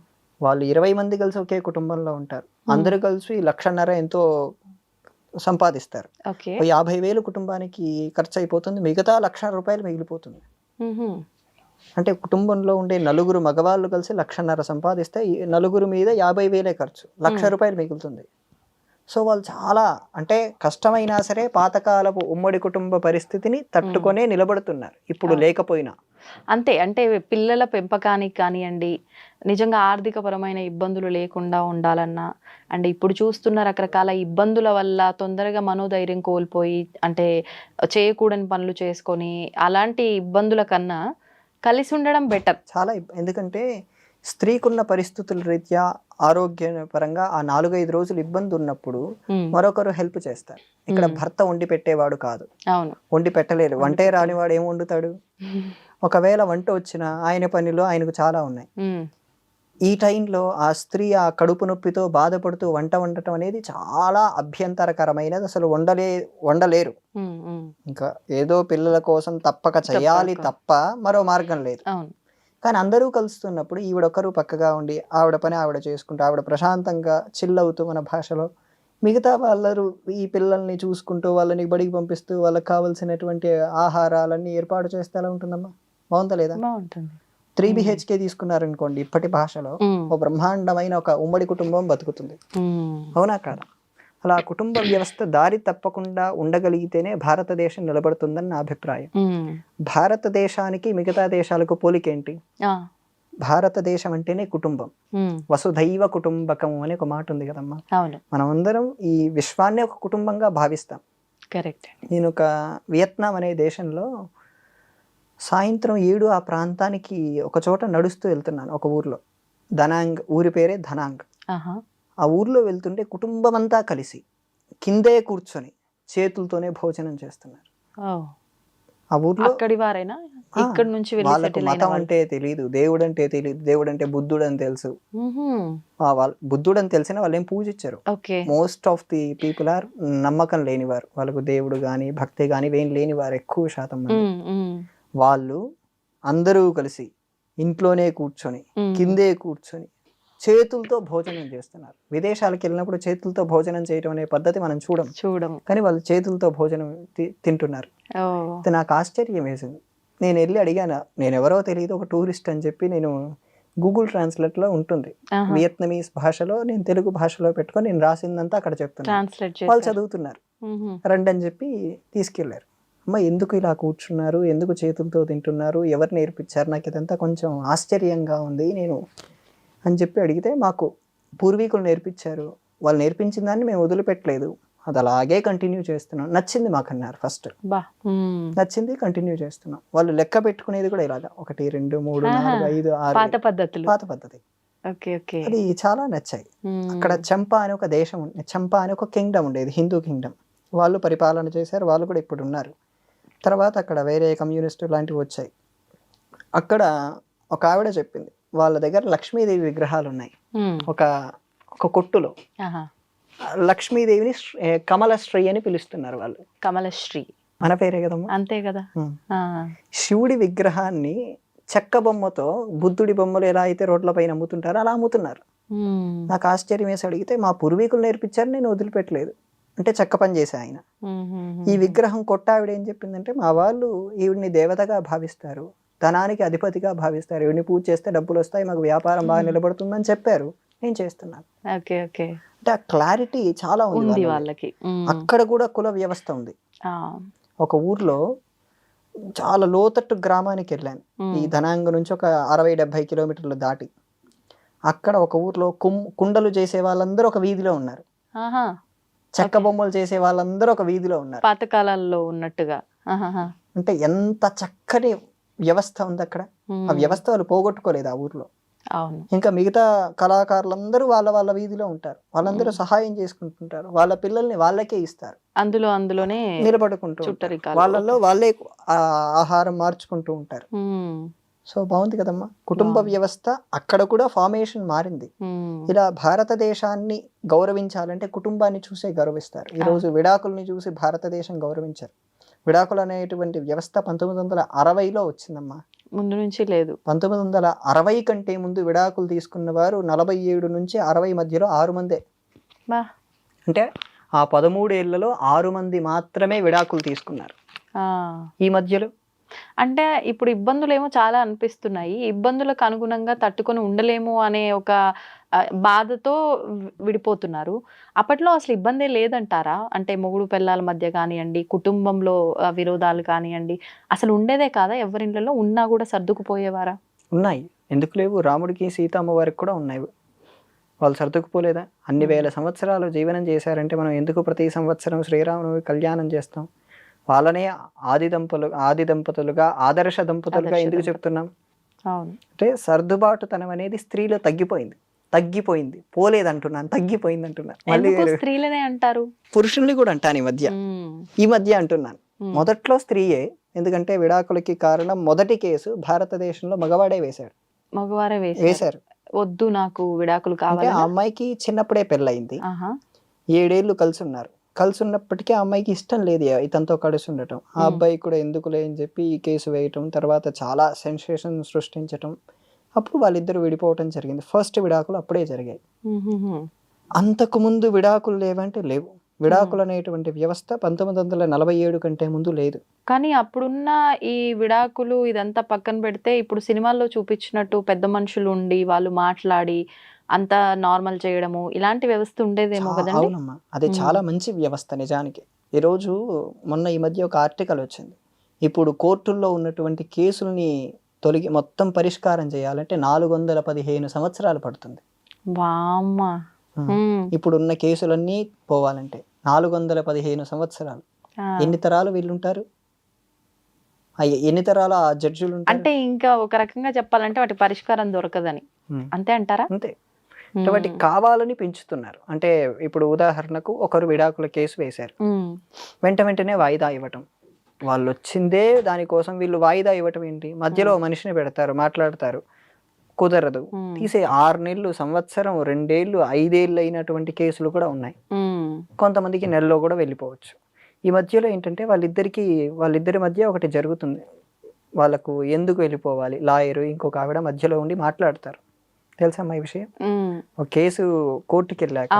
వాళ్ళు 20 మంది కలిసి ఒకే కుటుంబంలో ఉంటారు. అందరూ కలిసి 1,50,000 ఎంతో సంపాదిస్తారు. ఓకే. ఓ 50,000 కుటుంబానికి ఖర్చయిపోతుంది. మిగతా 1,00,000 రూపాయలు మిగిలిపోతుంది. హుహు. అంటే కుటుంబంలో ఉండే నలుగురు మగవాళ్ళు కలిసి 1,50,000 సంపాదిస్తే ఈ నలుగురు మీద 50,000 ఖర్చు, 1,00,000 రూపాయలు మిగులుతుంది. సో వాళ్ళు చాలా అంటే కష్టమైనా సరే పాతకాలపు ఉమ్మడి కుటుంబ పరిస్థితిని తట్టుకొనే నిలబడుతున్నారు ఇప్పుడు లేకపోయినా. అంతే. అంటే పిల్లల పెంపకానికి కానియండి, నిజంగా ఆర్థికపరమైన ఇబ్బందులు లేకుండా ఉండాలన్నా, అండ్ ఇప్పుడు చూస్తున్న రకరకాల ఇబ్బందుల వల్ల తొందరగా మనోధైర్యం కోల్పోయి అంటే చేయకూడని పనులు చేసుకొని అలాంటి ఇబ్బందుల కన్నా కలిసి ఉండడం బెటర్. చాలా ఎందుకంటే స్త్రీకున్న పరిస్థితుల రీత్యా ఆరోగ్యపరంగా ఆ 4-5 రోజులు ఇబ్బంది ఉన్నప్పుడు మరొకరు హెల్ప్ చేస్తారు. ఇక్కడ భర్త వండి పెట్టేవాడు కాదు, అవును, వండి పెట్టలేడు. వంటే రానివాడు ఏం వండుతాడు? ఒకవేళ వంట వచ్చినా ఆయన పనిలో ఆయనకు చాలా ఉన్నాయి. ఈ టైంలో ఆ స్త్రీ ఆ కడుపు నొప్పితో బాధపడుతూ వంట వండటం అనేది చాలా అభ్యంతరకరమైనది. అసలు వండలేరు. ఇంకా ఏదో పిల్లల కోసం తప్పక చేయాలి తప్ప మరో మార్గం లేదు. కానీ అందరూ కలుస్తున్నప్పుడు ఈవిడొక్కరు పక్కగా ఉండి ఆవిడ పని ఆవిడ చేసుకుంటూ ఆవిడ ప్రశాంతంగా చిల్ అవుతూ మన భాషలో, మిగతా వాళ్ళరు ఈ పిల్లల్ని చూసుకుంటూ వాళ్ళని బడికి పంపిస్తూ వాళ్ళకి కావాల్సినటువంటి ఆహారాలన్నీ ఏర్పాటు చేస్తే ఎలా ఉంటుందమ్మా? బాగుందా లేదా? బాగుంటుంది. 3 BHK తీసుకున్నారనుకోండి, ఇప్పటి భాషలో ఒక బ్రహ్మాండమైన ఒక ఉమ్మడి కుటుంబం బతుకుతుంది. అవునా కాదా? అలా కుటుంబ వ్యవస్థ దారి తప్పకుండా ఉండగలిగితేనే భారతదేశం నిలబడుతుందని నా అభిప్రాయం. భారతదేశానికి మిగతా దేశాలకు పోలికేంటి? భారతదేశం అంటేనే కుటుంబం. వసుధైవ కుటుంబకం అనే ఒక మాట ఉంది కదమ్మా. మనం అందరం ఈ విశ్వాన్ని ఒక కుటుంబంగా భావిస్తాం. కరెక్ట్. నేను ఒక వియత్నాం అనే దేశంలో సాయంత్రం 7 ఆ ప్రాంతానికి ఒక చోట నడుస్తూ వెళ్తున్నాను. ఒక ఊర్లో ధనాంగ్, ఊరి పేరే ధనాంగ్. ఆ ఊర్లో వెళ్తుంటే కుటుంబం అంతా కలిసి కిందే కూర్చొని చేతులతోనే భోజనం చేస్తున్నారు. ఆ ఊర్లో ఇక్కడ నుంచి వాళ్ళకు మతం అంటే తెలియదు, దేవుడు అంటే తెలియదు. దేవుడు అంటే బుద్ధుడు అని తెలుసు. బుద్ధుడు అని తెలిసిన వాళ్ళు ఏం పూజించారు. Most of the people are నమ్మకం లేనివారు. వాళ్ళకు దేవుడు గాని భక్తి గాని ఏం లేనివారు ఎక్కువ శాతం మంది. వాళ్ళు అందరూ కలిసి ఇంట్లోనే కూర్చొని కిందే కూర్చొని చేతులతో భోజనం చేస్తున్నారు. విదేశాలకు వెళ్ళినప్పుడు చేతులతో భోజనం చేయడం అనే పద్ధతి మనం చూడం, కానీ వాళ్ళు చేతులతో భోజనం తింటున్నారు. నాకు ఆశ్చర్యం వేసింది. నేను వెళ్ళి అడిగాను, నేను ఎవరో తెలియదు, ఒక టూరిస్ట్ అని చెప్పి. నేను గూగుల్ ట్రాన్స్లేట్ లో ఉంటుంది వియత్నమీస్ భాషలో, నేను తెలుగు భాషలో పెట్టుకొని నేను రాసిందంతా అక్కడ చెప్తున్నాను. వాళ్ళు చదువుతున్నారు. రండి అని చెప్పి తీసుకెళ్లారు. అమ్మ ఎందుకు ఇలా కూర్చున్నారు, ఎందుకు చేతులతో తింటున్నారు, ఎవరు నేర్పించారు, నాకు ఇదంతా కొంచెం ఆశ్చర్యంగా ఉంది నేను అని చెప్పి అడిగితే, మాకు పూర్వీకులు నేర్పించారు, వాళ్ళు నేర్పించిన దాన్ని మేము వదిలిపెట్టలేదు, అది అలాగే కంటిన్యూ చేస్తున్నాం, నచ్చింది మాకు అన్నారు. ఫస్ట్ నచ్చింది, కంటిన్యూ చేస్తున్నాం. వాళ్ళు లెక్క పెట్టుకునేది కూడా ఇలాగా 1 2 3 4 5 6 పాత పద్ధతి. అది చాలా నచ్చాయి. అక్కడ చంపా అనే ఒక దేశం, చంపా అనే ఒక కింగ్డమ్ ఉండేది, హిందూ కింగ్డమ్. వాళ్ళు పరిపాలన చేశారు, వాళ్ళు కూడా ఇప్పుడు ఉన్నారు. తర్వాత అక్కడ వేరే కమ్యూనిస్టు లాంటివి వచ్చాయి. అక్కడ ఒక ఆవిడ చెప్పింది, వాళ్ళ దగ్గర లక్ష్మీదేవి విగ్రహాలు ఉన్నాయి. ఒక కొట్టులో లక్ష్మీదేవిని కమలశ్రీ అని పిలుస్తున్నారు వాళ్ళు. కమలశ్రీ మన పేరే కదమ్మా. అంతే కదా. శివుడి విగ్రహాన్ని చెక్క బొమ్మతో, బుద్ధుడి బొమ్మలు ఎలా అయితే రోడ్ల పైన అమ్ముతుంటారో అలా అమ్ముతున్నారు. నాకు ఆశ్చర్యం వేసి అడిగితే, మా పూర్వీకులు నేర్పించారు, నేను వదిలిపెట్టలేదు అంటే చెక్క పని చేసే ఆయన. ఈ విగ్రహం కొట్టావిడ ఏం చెప్పిందంటే, మా వాళ్ళు ఈవిడిని దేవతగా భావిస్తారు, ధనానికి అధిపతిగా భావిస్తారు, ఈవిడిని పూజ చేస్తే డబ్బులు వస్తాయి, మాకు వ్యాపారం బాగా నిలబడుతుందని చెప్పారు, నేను చేస్తున్నాను. అంటే ఆ క్లారిటీ చాలా ఉంది వాళ్ళకి. అక్కడ కూడా కుల వ్యవస్థ ఉంది. ఒక ఊర్లో చాలా లోతట్టు గ్రామానికి వెళ్ళాను, ఈ ధనాంగ నుంచి ఒక 60-70 కిలోమీటర్లు దాటి. అక్కడ ఒక ఊర్లో కుండలు చేసే వాళ్ళందరూ ఒక వీధిలో ఉన్నారు, చెక్క బొమ్మలు చేసే వాళ్ళందరూ ఒక వీధిలో ఉన్నారు, పాతకాలంలో ఉన్నట్టుగా. అంటే ఎంత చక్కని వ్యవస్థ ఉంది అక్కడ. ఆ వ్యవస్థ వాళ్ళు పోగొట్టుకోలేదు ఆ ఊర్లో. ఇంకా మిగతా కళాకారులందరూ వాళ్ళ వీధిలో ఉంటారు, వాళ్ళందరూ సహాయం చేసుకుంటుంటారు, వాళ్ళ పిల్లల్ని వాళ్ళకే ఇస్తారు, అందులోనే నిలబడుకుంటూ వాళ్ళల్లో వాళ్ళే ఆహారం మార్చుకుంటూ ఉంటారు. సో బాగుంది కదమ్మా కుటుంబ వ్యవస్థ. అక్కడ కూడా ఫార్మేషన్ మారింది. ఇలా భారతదేశాన్ని గౌరవించాలంటే కుటుంబాన్ని చూసే గౌరవిస్తారు. ఈరోజు విడాకుల్ని చూసి భారతదేశం గౌరవించారు. విడాకులు అనేటువంటి వ్యవస్థ 1960లో వచ్చిందమ్మా, ముందు నుంచి లేదు. 1960 కంటే ముందు విడాకులు తీసుకున్న వారు 47 నుంచి 60 మధ్యలో 6 మందే. అంటే ఆ 13 ఏళ్లలో 6 మంది మాత్రమే విడాకులు తీసుకున్నారు. ఈ మధ్యలో అంటే ఇప్పుడు ఇబ్బందులేమో చాలా అనిపిస్తున్నాయి. ఇబ్బందులకు అనుగుణంగా తట్టుకొని ఉండలేము అనే ఒక బాధతో విడిపోతున్నారు. అప్పట్లో అసలు ఇబ్బందే లేదంటారా? అంటే మొగుడు పెళ్ళాల మధ్య కానియండి, కుటుంబంలో విరోధాలు కానియండి, అసలు ఉండేదే కాదా? ఎవరిండ్లలో ఉన్నా కూడా సర్దుకుపోయేవారా? ఉన్నాయి, ఎందుకు లేవు? రాముడికి సీతమ్మ వారికి కూడా ఉన్నాయి. వాళ్ళు సర్దుకుపోలేదా? అన్ని వేల సంవత్సరాలు జీవనం చేశారంటే మనం ఎందుకు ప్రతి సంవత్సరం శ్రీరాముని కళ్యాణం చేస్తాం? వాళ్ళనే ఆది దంపతులుగా ఆదర్శ దంపతులుగా ఎందుకు చెప్తున్నాం? అవును. అంటే సర్దుబాటుతనం అనేది స్త్రీలో తగ్గిపోయింది పోలేదంటున్నాను, తగ్గిపోయింది అంటున్నాను. మళ్ళీ ఎందుకు స్త్రీలనే అంటారు? పురుషుల్ని కూడా అంటాను ఈ మధ్య అంటున్నాను. మొదట్లో స్త్రీయే, ఎందుకంటే విడాకులకి కారణం మొదటి కేసు భారతదేశంలో మగవాడే వేశాడు. మగవారే వేశారు. వద్దు నాకు విడాకులు అంటే కావాలి. ఆ అమ్మాయికి చిన్నప్పుడే పెళ్ళయింది, 7 ఏళ్ళు కలిసి ఉన్నారు. కలిసి ఉన్నప్పటికీ ఆ అమ్మాయికి ఇష్టం లేదు ఇతనితో కలిసి ఉండటం. ఆ అబ్బాయి కూడా ఎందుకులే అని చెప్పి ఈ కేసు వేయటం, తర్వాత చాలా సెన్సేషన్ సృష్టించటం. అప్పుడు వాళ్ళిద్దరు విడిపోవటం జరిగింది. ఫస్ట్ విడాకులు అప్పుడే జరిగాయి. అంతకు ముందు విడాకులు లేవంటే లేవు. విడాకులు అనేటువంటి వ్యవస్థ 1947 కంటే ముందు లేదు. కానీ అప్పుడున్న ఈ విడాకులు ఇదంతా పక్కన పెడితే ఇప్పుడు సినిమాల్లో చూపించినట్టు పెద్ద మనుషులు ఉండి వాళ్ళు మాట్లాడి అంతా నార్మల్ చేయడము ఇలాంటి వ్యవస్థ ఉండేదేమో కదండి. అవునమ్మా, అది చాలా మంచి వ్యవస్థ నిజానికి. ఈరోజు మొన్న ఈ మధ్య ఒక ఆర్టికల్ వచ్చింది. ఇప్పుడు కోర్టుల్లో ఉన్నటువంటి కేసుల్ని మొత్తం పరిష్కారం చేయాలంటే 415 సంవత్సరాలు పడుతుంది. వామ్మా. ఇప్పుడున్న కేసులన్నీ పోవాలంటే 415 సంవత్సరాలు. ఎన్ని తరాలు వీళ్ళుంటారు? ఎన్ని తరాల జడ్జిలు ఉంటారు? అంటే ఇంకా ఒక రకంగా చెప్పాలంటే వాటి పరిష్కారం దొరకదని అంతే అంటారా? అంతే. వాటికి కావాలని పెంచుతున్నారు. అంటే ఇప్పుడు ఉదాహరణకు ఒకరు విడాకుల కేసు వేశారు, వెంటనే వాయిదా ఇవ్వటం. వాళ్ళు వచ్చిందే దానికోసం, వీళ్ళు వాయిదా ఇవ్వటం ఏంటి? మధ్యలో మనిషిని పెడతారు, మాట్లాడతారు, కుదరదు, తీసే 6 నెలలు, సంవత్సరం, 2 ఏళ్ళు, 5 ఏళ్ళు అయినటువంటి కేసులు కూడా ఉన్నాయి. కొంతమందికి నెలలో కూడా వెళ్ళిపోవచ్చు. ఈ మధ్యలో ఏంటంటే వాళ్ళిద్దరి మధ్య ఒకటి జరుగుతుంది. వాళ్ళకు ఎందుకు వెళ్ళిపోవాలి, లాయరు ఇంకొక ఆవిడ మధ్యలో ఉండి మాట్లాడతారు. తెలుసమ్మా ఈ విషయం? ఒక కేసు కోర్టుకి వెళ్ళాక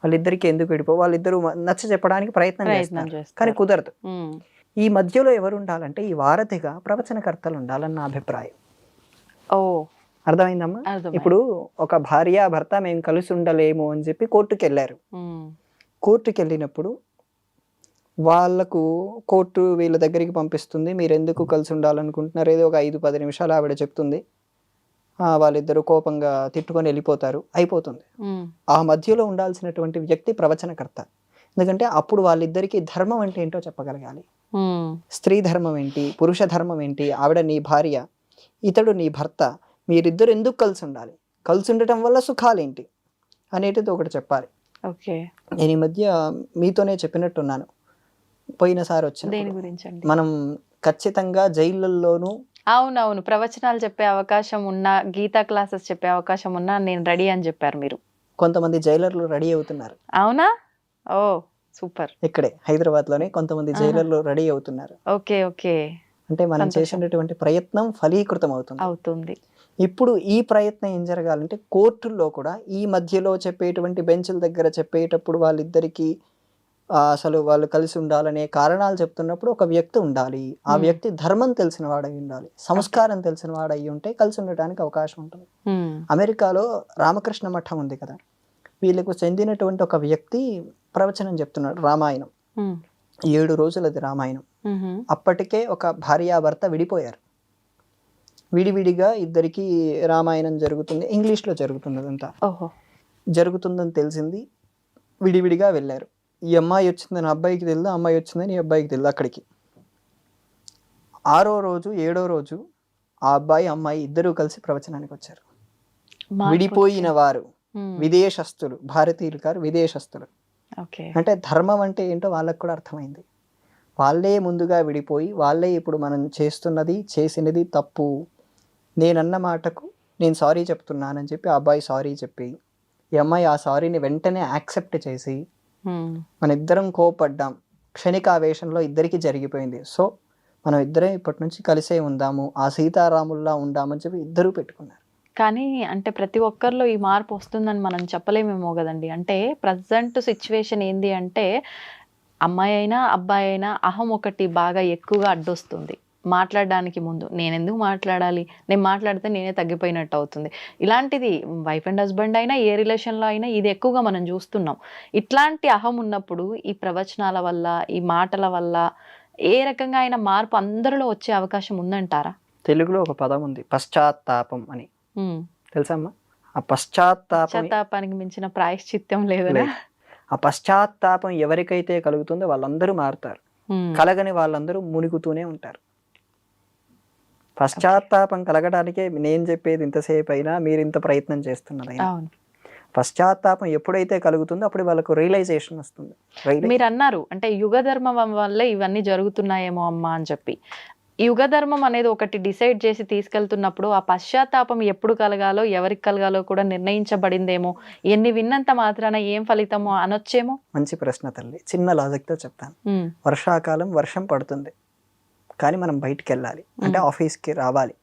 వాళ్ళిద్దరికి ఎందుకు వాళ్ళిద్దరూ నచ్చ చెప్పడానికి ప్రయత్నం చేస్తారు, కానీ కుదరదు. ఈ మధ్యలో ఎవరు ఉండాలంటే ఈ వారధిగా ప్రవచనకర్తలు ఉండాలని నా అభిప్రాయం. అర్థమైందమ్మా? ఇప్పుడు ఒక భార్య భర్త మేము కలిసి ఉండలేము అని చెప్పి కోర్టుకి వెళ్ళారు. కోర్టుకి వెళ్ళినప్పుడు కోర్టు వీళ్ళ దగ్గరికి పంపిస్తుంది, మీరు ఎందుకు కలిసి ఉండాలనుకుంటున్నారు, ఏదో ఒక 5-10 నిమిషాలు ఆవిడ చెప్తుంది. వాళ్ళిద్దరూ కోపంగా తిట్టుకొని వెళ్ళిపోతారు, అయిపోతుంది. ఆ మధ్యలో ఉండాల్సినటువంటి వ్యక్తి ప్రవచనకర్త. ఎందుకంటే అప్పుడు వాళ్ళిద్దరికి ధర్మం అంటే ఏంటో చెప్పగలగాలి. స్త్రీ ధర్మం ఏంటి, పురుష ధర్మం ఏంటి, ఆవిడ నీ భార్య, ఇతడు నీ భర్త, మీరిద్దరు ఎందుకు కలిసి ఉండాలి, కలిసి ఉండటం వల్ల సుఖాలేంటి అనేటిది ఒకటి చెప్పాలి. నేను ఈ మధ్య మీతోనే చెప్పినట్టున్నాను, పోయినసారి వచ్చిన మనం ఖచ్చితంగా జైళ్ళల్లోనూ అవునవును ప్రవచనాలు చెప్పే అవకాశం ఉన్నా, గీతా క్లాసెస్ చెప్పే అవకాశం ఉన్నా నేను రెడీ అని చెప్పారు మీరు. కొంతమంది జైలర్లు రెడీ అవుతున్నారు. అవునా? ఓ సూపర్. ఇక్కడే హైదరాబాద్ లోనే కొంతమంది జైలర్లు రెడీ అవుతున్నారు. Okay okay. అంటే మనం చేసినటువంటి ప్రయత్నం ఫలీకృతం అవుతుంది. ఇప్పుడు ఈ ప్రయత్నం ఏం జరగాలంటే కోర్టుల్లో కూడా ఈ మధ్యలో చెప్పేటువంటి బెంచ్ల దగ్గర చెప్పేటప్పుడు వాళ్ళిద్దరికి అసలు వాళ్ళు కలిసి ఉండాలనే కారణాలు చెప్తున్నప్పుడు ఒక వ్యక్తి ఉండాలి. ఆ వ్యక్తి ధర్మం తెలిసిన వాడై ఉండాలి, సంస్కారం తెలిసిన వాడై ఉంటే కలిసి ఉండటానికి అవకాశం ఉంటుంది. అమెరికాలో రామకృష్ణ మఠం ఉంది కదా, వీళ్ళకు చెందినటువంటి ఒక వ్యక్తి ప్రవచనం చెప్తున్నాడు, రామాయణం 7 రోజులది రామాయణం. అప్పటికే ఒక భార్యాభర్త విడిపోయారు, విడివిడిగా ఇద్దరికి రామాయణం జరుగుతుంది, ఇంగ్లీష్లో జరుగుతుంది, అదంతా జరుగుతుందని తెలిసింది, విడివిడిగా వెళ్ళారు. ఈ అమ్మాయి వచ్చిందని అబ్బాయికి తెలియదు, అమ్మాయి వచ్చిందని ఈ అబ్బాయికి తెలియదు. అక్కడికి 6వ రోజు 7వ రోజు ఆ అబ్బాయి అమ్మాయి ఇద్దరూ కలిసి ప్రవచనానికి వచ్చారు. విడిపోయిన వారు విదేశస్తులు, భారతీయులు కారు, విదేశస్తులు. అంటే ధర్మం అంటే ఏంటో వాళ్ళకు కూడా అర్థమైంది. వాళ్ళే ముందుగా విడిపోయి వాళ్ళే ఇప్పుడు మనం చేసినది తప్పు, నేనన్న మాటకు నేను సారీ చెప్తున్నానని చెప్పి ఆ అబ్బాయి సారీ చెప్పి, ఈ అమ్మాయి ఆ సారీని వెంటనే యాక్సెప్ట్ చేసి, మన ఇద్దరం కోపడ్డాం, క్షణికావేశంలో ఇద్దరికి జరిగిపోయింది, సో మనం ఇద్దరం ఇప్పటి నుంచి కలిసే ఉందాము, ఆ సీతారాముల్లా ఉందామని చెప్పి ఇద్దరూ పెట్టుకున్నారు. కానీ అంటే ప్రతి ఒక్కరిలో ఈ మార్పు వస్తుందని మనం చెప్పలేమేమో కదండి. అంటే ప్రజెంట్ సిచ్యువేషన్ ఏంది అంటే అమ్మాయి అయినా అబ్బాయి అయినా అహం ఒకటి బాగా ఎక్కువగా అడ్డొస్తుంది. మాట్లాడడానికి ముందు నేను ఎందుకు మాట్లాడాలి, నేను మాట్లాడితే నేనే తగ్గిపోయినట్టు అవుతుంది. ఇలాంటిది వైఫ్ అండ్ హస్బెండ్ అయినా ఏ రిలేషన్లో అయినా ఇది ఎక్కువగా మనం చూస్తున్నాం. ఇట్లాంటి అహం ఉన్నప్పుడు ఈ ప్రవచనాల వల్ల, ఈ మాటల వల్ల ఏ రకంగా అయినా మార్పు అందరిలో వచ్చే అవకాశం ఉందంటారా? తెలుగులో ఒక పదం ఉంది, పశ్చాత్తాపం అని. తెలుసమ్మా? ఆ పశ్చాత్తాపానికి మించిన ప్రాయశ్చిత్తం లేదనా? లేదు. ఆ పశ్చాత్తాపం ఎవరికైతే కలుగుతుందో వాళ్ళందరూ మారుతారు, కలగని వాళ్ళందరూ మునుగుతూనే ఉంటారు. పశ్చాత్తాపం కలగడానికే నేను చెప్పేది ఇంతసేపు అయినా, మీరు ఇంత ప్రయత్నం చేస్తున్నదైనా. అవును. పశ్చాత్తాపం ఎప్పుడైతే కలుగుతుందో అప్పుడు వాళ్ళకు రియలైజేషన్ వస్తుంది. మీరు అన్నారు అంటే యుగ ధర్మం వల్లే ఇవన్నీ జరుగుతున్నాయేమో అమ్మా అని చెప్పి. యుగ ధర్మం అనేది ఒకటి డిసైడ్ చేసి తీసుకెళ్తున్నప్పుడు ఆ పశ్చాత్తాపం ఎప్పుడు కలగాలో, ఎవరికి కలగాలో కూడా నిర్ణయించబడిందేమో. ఎన్ని విన్నంత మాత్రాన ఏం ఫలితమో అనొచ్చేమో. మంచి ప్రశ్న తల్లి. చిన్న లాజిక్తో చెప్తాను. వర్షాకాలం వర్షం పడుతుంది, కానీ మనం బయటికి వెళ్ళాలి అంటే ఆఫీస్కి రావాలి.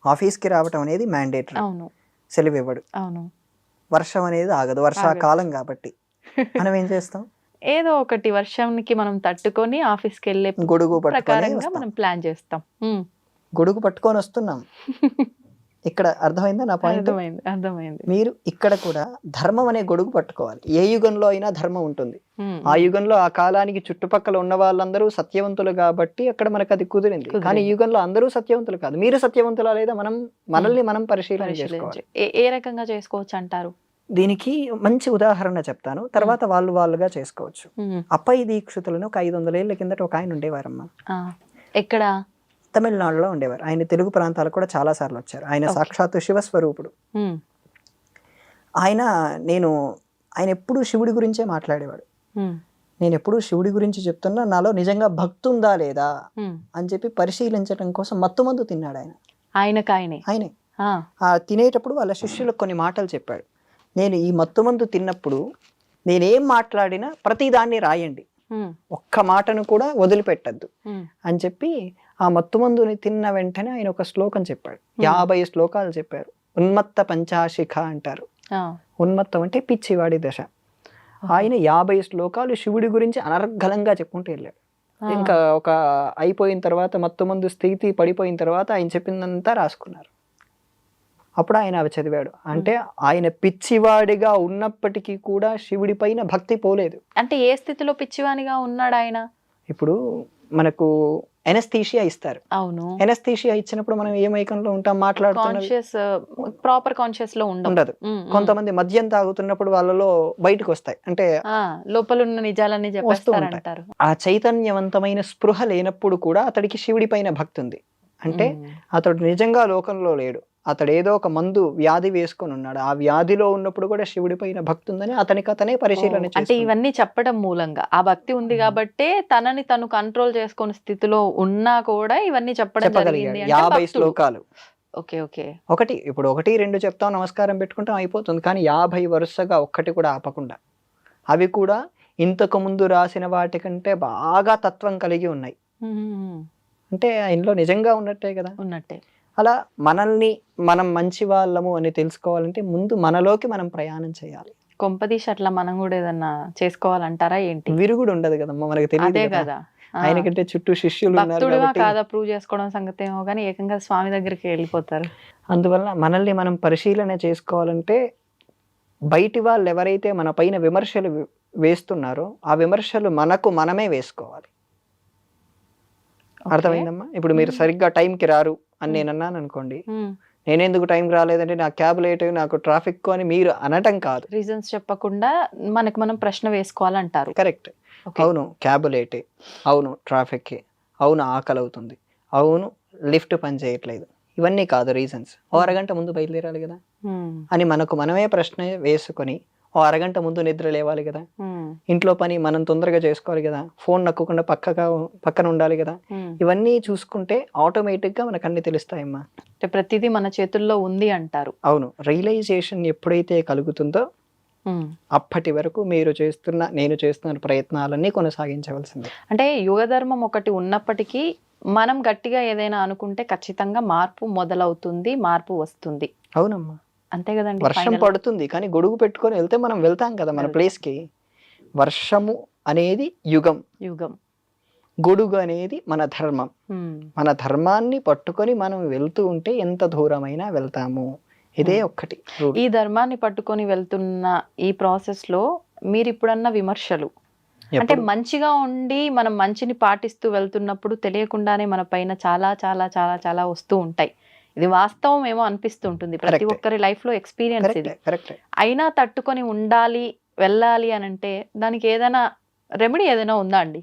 ఆఫీస్కి రావటం అనేది మ్యాండేటరీ. అవును. సెలవు ఇవ్వడు. అవును. వర్షం అనేది ఆగదు, వర్షాకాలం కాబట్టి. మనం ఏం చేస్తాం? ఏదో ఒకటి వర్షానికి మనం తట్టుకొని ఆఫీస్కి వెళ్ళే గొడుగు ప్రకారంగా మనం ప్లాన్ చేస్తాం. గొడుగు పట్టుకొని వస్తున్నాం. ఇక్కడ అర్థమైందా నా పాయింట్? అర్థమైంది. మీరు ఇక్కడ కూడా ధర్మం అనే గొడుగు పట్టుకోవాలి. ఏ యుగంలో అయినా ధర్మం ఉంటుంది. ఆ యుగంలో ఆ కాలానికి చుట్టుపక్కల ఉన్న వాళ్ళందరూ సత్యవంతులు కాబట్టి అక్కడ మనకు అది కుదిరింది. కానీ ఈ యుగంలో అందరూ సత్యవంతులు కాదు. మీరు సత్యవంతులా లేదా మనల్ని మనం పరిశీలన చేసుకోవాలి. ఏ రకంగా చేసుకోవచ్చు అంటారు? దీనికి మంచి ఉదాహరణ చెప్తాను, తర్వాత వాళ్ళుగా చేసుకోవచ్చు. అప్పయ్య దీక్షితులను ఒక 500 ఏళ్ల కిందట ఒక ఆయన ఉండేవారమ్మా. ఎక్కడ? తమిళనాడులో ఉండేవారు. ఆయన తెలుగు ప్రాంతాలు కూడా చాలా సార్లు వచ్చారు. ఆయన సాక్షాత్తు శివస్వరూపుడు. ఆయన ఎప్పుడూ శివుడి గురించే మాట్లాడేవాడు. నేను ఎప్పుడూ శివుడి గురించి చెప్తున్నా, నాలో నిజంగా భక్తి ఉందా లేదా అని చెప్పి పరిశీలించడం కోసం మత్తుమందు తిన్నాడు ఆయన. ఆయనే తినేటప్పుడు వాళ్ళ శిష్యులకు కొన్ని మాటలు చెప్పాడు. నేను ఈ మత్తుమందు తిన్నప్పుడు నేనేం మాట్లాడినా ప్రతిదాన్ని రాయండి, ఒక్క మాటను కూడా వదిలిపెట్టద్దు అని చెప్పి ఆ మత్తుమందుని తిన్న వెంటనే ఆయన ఒక శ్లోకం చెప్పాడు. 50 శ్లోకాలు చెప్పారు. ఉన్మత్త పంచాశిఖ అంటారు. ఉన్మత్తం అంటే పిచ్చివాడి దశ. ఆయన 50 శ్లోకాలు శివుడి గురించి అనర్గళంగా చెప్పుకుంటూ వెళ్ళాడు. ఇంకా ఒక అయిపోయిన తర్వాత మత్తుమందు స్థితి పడిపోయిన తర్వాత ఆయన చెప్పిందంతా రాసుకున్నారు. అప్పుడు ఆయన అవి చదివాడు. అంటే ఆయన పిచ్చివాడిగా ఉన్నప్పటికీ కూడా శివుడి పైన భక్తి పోలేదు. అంటే ఏ స్థితిలో పిచ్చివాడిగా ఉన్నాడు ఆయన? ఇప్పుడు మనకు ఎనస్థీషియా ఇస్తారు. అవును. ఎనస్థీషియా ఇచ్చినప్పుడు మనం ఏ మైకంలో ఉంటాం? ప్రాపర్ కాన్షియస్ లో ఉండదు. కొంతమంది మద్యం తాగుతున్నప్పుడు వాళ్ళలో బయటకు వస్తాయి, అంటే లోపల ఉన్న నిజాలన్నీ చెప్పేస్తారంటారు. ఆ చైతన్యవంతమైన స్పృహ లేనప్పుడు కూడా అతడికి శివుడి పైన భక్తి ఉంది. అంటే అతడు నిజంగా లోకంలో లేడు, అతడు ఏదో ఒక మందు వ్యాధి వేసుకొని ఉన్నాడు. ఆ వ్యాధిలో ఉన్నప్పుడు కూడా శివుడి పైన భక్తి ఉందని అతనే పరిశీలన. అంటే ఇవన్నీ చెప్పడం మూలంగా ఆ భక్తి ఉంది కాబట్టి తనని తను కంట్రోల్ చేసుకునే స్థితిలో ఉన్నా కూడా ఇవన్నీ చెప్పడం జరిగింది. 50 శ్లోకాలు. ఓకే. ఇప్పుడు 1, 2 చెప్తాం, నమస్కారం పెట్టుకుంటాం, అయిపోతుంది. కానీ 50 వరుసగా ఒక్కటి కూడా ఆపకుండా, అవి కూడా ఇంతకు ముందు రాసిన వాటికంటే బాగా తత్వం కలిగి ఉన్నాయి. అంటే ఆయనలో నిజంగా ఉన్నట్టే కదా. ఉన్నట్టే. అలా మనల్ని మనం మంచి వాళ్ళము అని తెలుసుకోవాలంటే ముందు మనలోకి మనం ప్రయాణం చేయాలి. కొంపదీసి అట్లా మనం కూడా ఏదన్నా చేసుకోవాలంటారా ఏంటి? విరుగుడు ఉండదు కదమ్మా, మనకు తెలియదు కదా. ఆయనకంటే చుట్టూ శిష్యులు కాదా ప్రూవ్ చేసుకోవడం సంగతి ఏమో కానీ ఏకంగా స్వామి దగ్గరికి వెళ్ళిపోతారు. అందువల్ల మనల్ని మనం పరిశీలన చేసుకోవాలంటే బయటి వాళ్ళు ఎవరైతే మన పైన విమర్శలు వేస్తున్నారో ఆ విమర్శలు మనమే వేసుకోవాలి. అర్థమైందమ్మా? ఇప్పుడు మీరు సరిగ్గా టైంకి రారు అని నేను అన్నాను అనుకోండి, నేనెందుకు టైంకి రాలేదంటే నా క్యాబ్ లేట్, నాకు ట్రాఫిక్ అని మీరు అనటం కాదు. రీజన్స్ చెప్పకుండా మనం ప్రశ్న వేసుకోవాలంటారు. కరెక్ట్. అవును క్యాబ్ లేటే, అవును ట్రాఫిక్, అవును ఆకలి అవుతుంది, అవును లిఫ్ట్ పని చేయట్లేదు, ఇవన్నీ కాదు రీజన్స్. ఓ అరగంట ముందు బయలుదేరాలి కదా అని మనమే ప్రశ్న వేసుకొని ఓ అరగంట ముందు నిద్ర లేవాలి కదా. ఇంట్లో పని మనం తొందరగా చేసుకోవాలి కదా. ఫోన్ నక్కకుండా పక్కన ఉండాలి కదా. ఇవన్నీ చూసుకుంటే ఆటోమేటిక్ గా మనకు అన్ని తెలుస్తాయమ్మా. ప్రతిదీ మన చేతుల్లో ఉంది అంటారు. అవును. రియలైజేషన్ ఎప్పుడైతే కలుగుతుందో అప్పటి వరకు నేను చేస్తున్న ప్రయత్నాలన్నీ కొనసాగించవలసిందే. అంటే యుగ ధర్మం ఒకటి ఉన్నప్పటికీ మనం గట్టిగా ఏదైనా అనుకుంటే ఖచ్చితంగా మార్పు మొదలవుతుంది, మార్పు వస్తుంది. అవునమ్మా, అంతే కదండి. వర్షం పడుతుంది కానీ గొడుగు పెట్టుకొని వెళ్తే మనం వెళ్తాం కదా మన ప్లేస్ కి. వర్షము అనేది యుగం. గొడుగు అనేది మన ధర్మం. ఉమ్, మన ధర్మాన్ని పట్టుకొని మనం వెళ్తూ ఉంటే ఎంత దూరమైనా వెళ్తాము. ఇదే ఒక్కటి rule. ఈ ధర్మాన్ని పట్టుకొని వెళ్తున్న ఈ ప్రాసెస్ లో మీరు ఇప్పుడన్న విమర్శలు అంటే ఎప్పుడు మంచిగా ఉండి మనం మంచిని పాటిస్తూ వెళ్తున్నప్పుడు తెలియకుండానే మన పైన చాలా చాలా చాలా చాలా వస్తూ ఉంటాయి. ఇది వాస్తవం ఏమో అనిపిస్తూ ఉంటుంది, ప్రతి Correct. ఒక్కరి లైఫ్ లో ఎక్స్పీరియన్స్ ఇది. కరెక్టే కరెక్టే. అయినా తట్టుకొని ఉండాలి, వెళ్ళాలి అని అంటే దానికి ఏదైనా రెమెడీ ఏదైనా ఉందా అండి?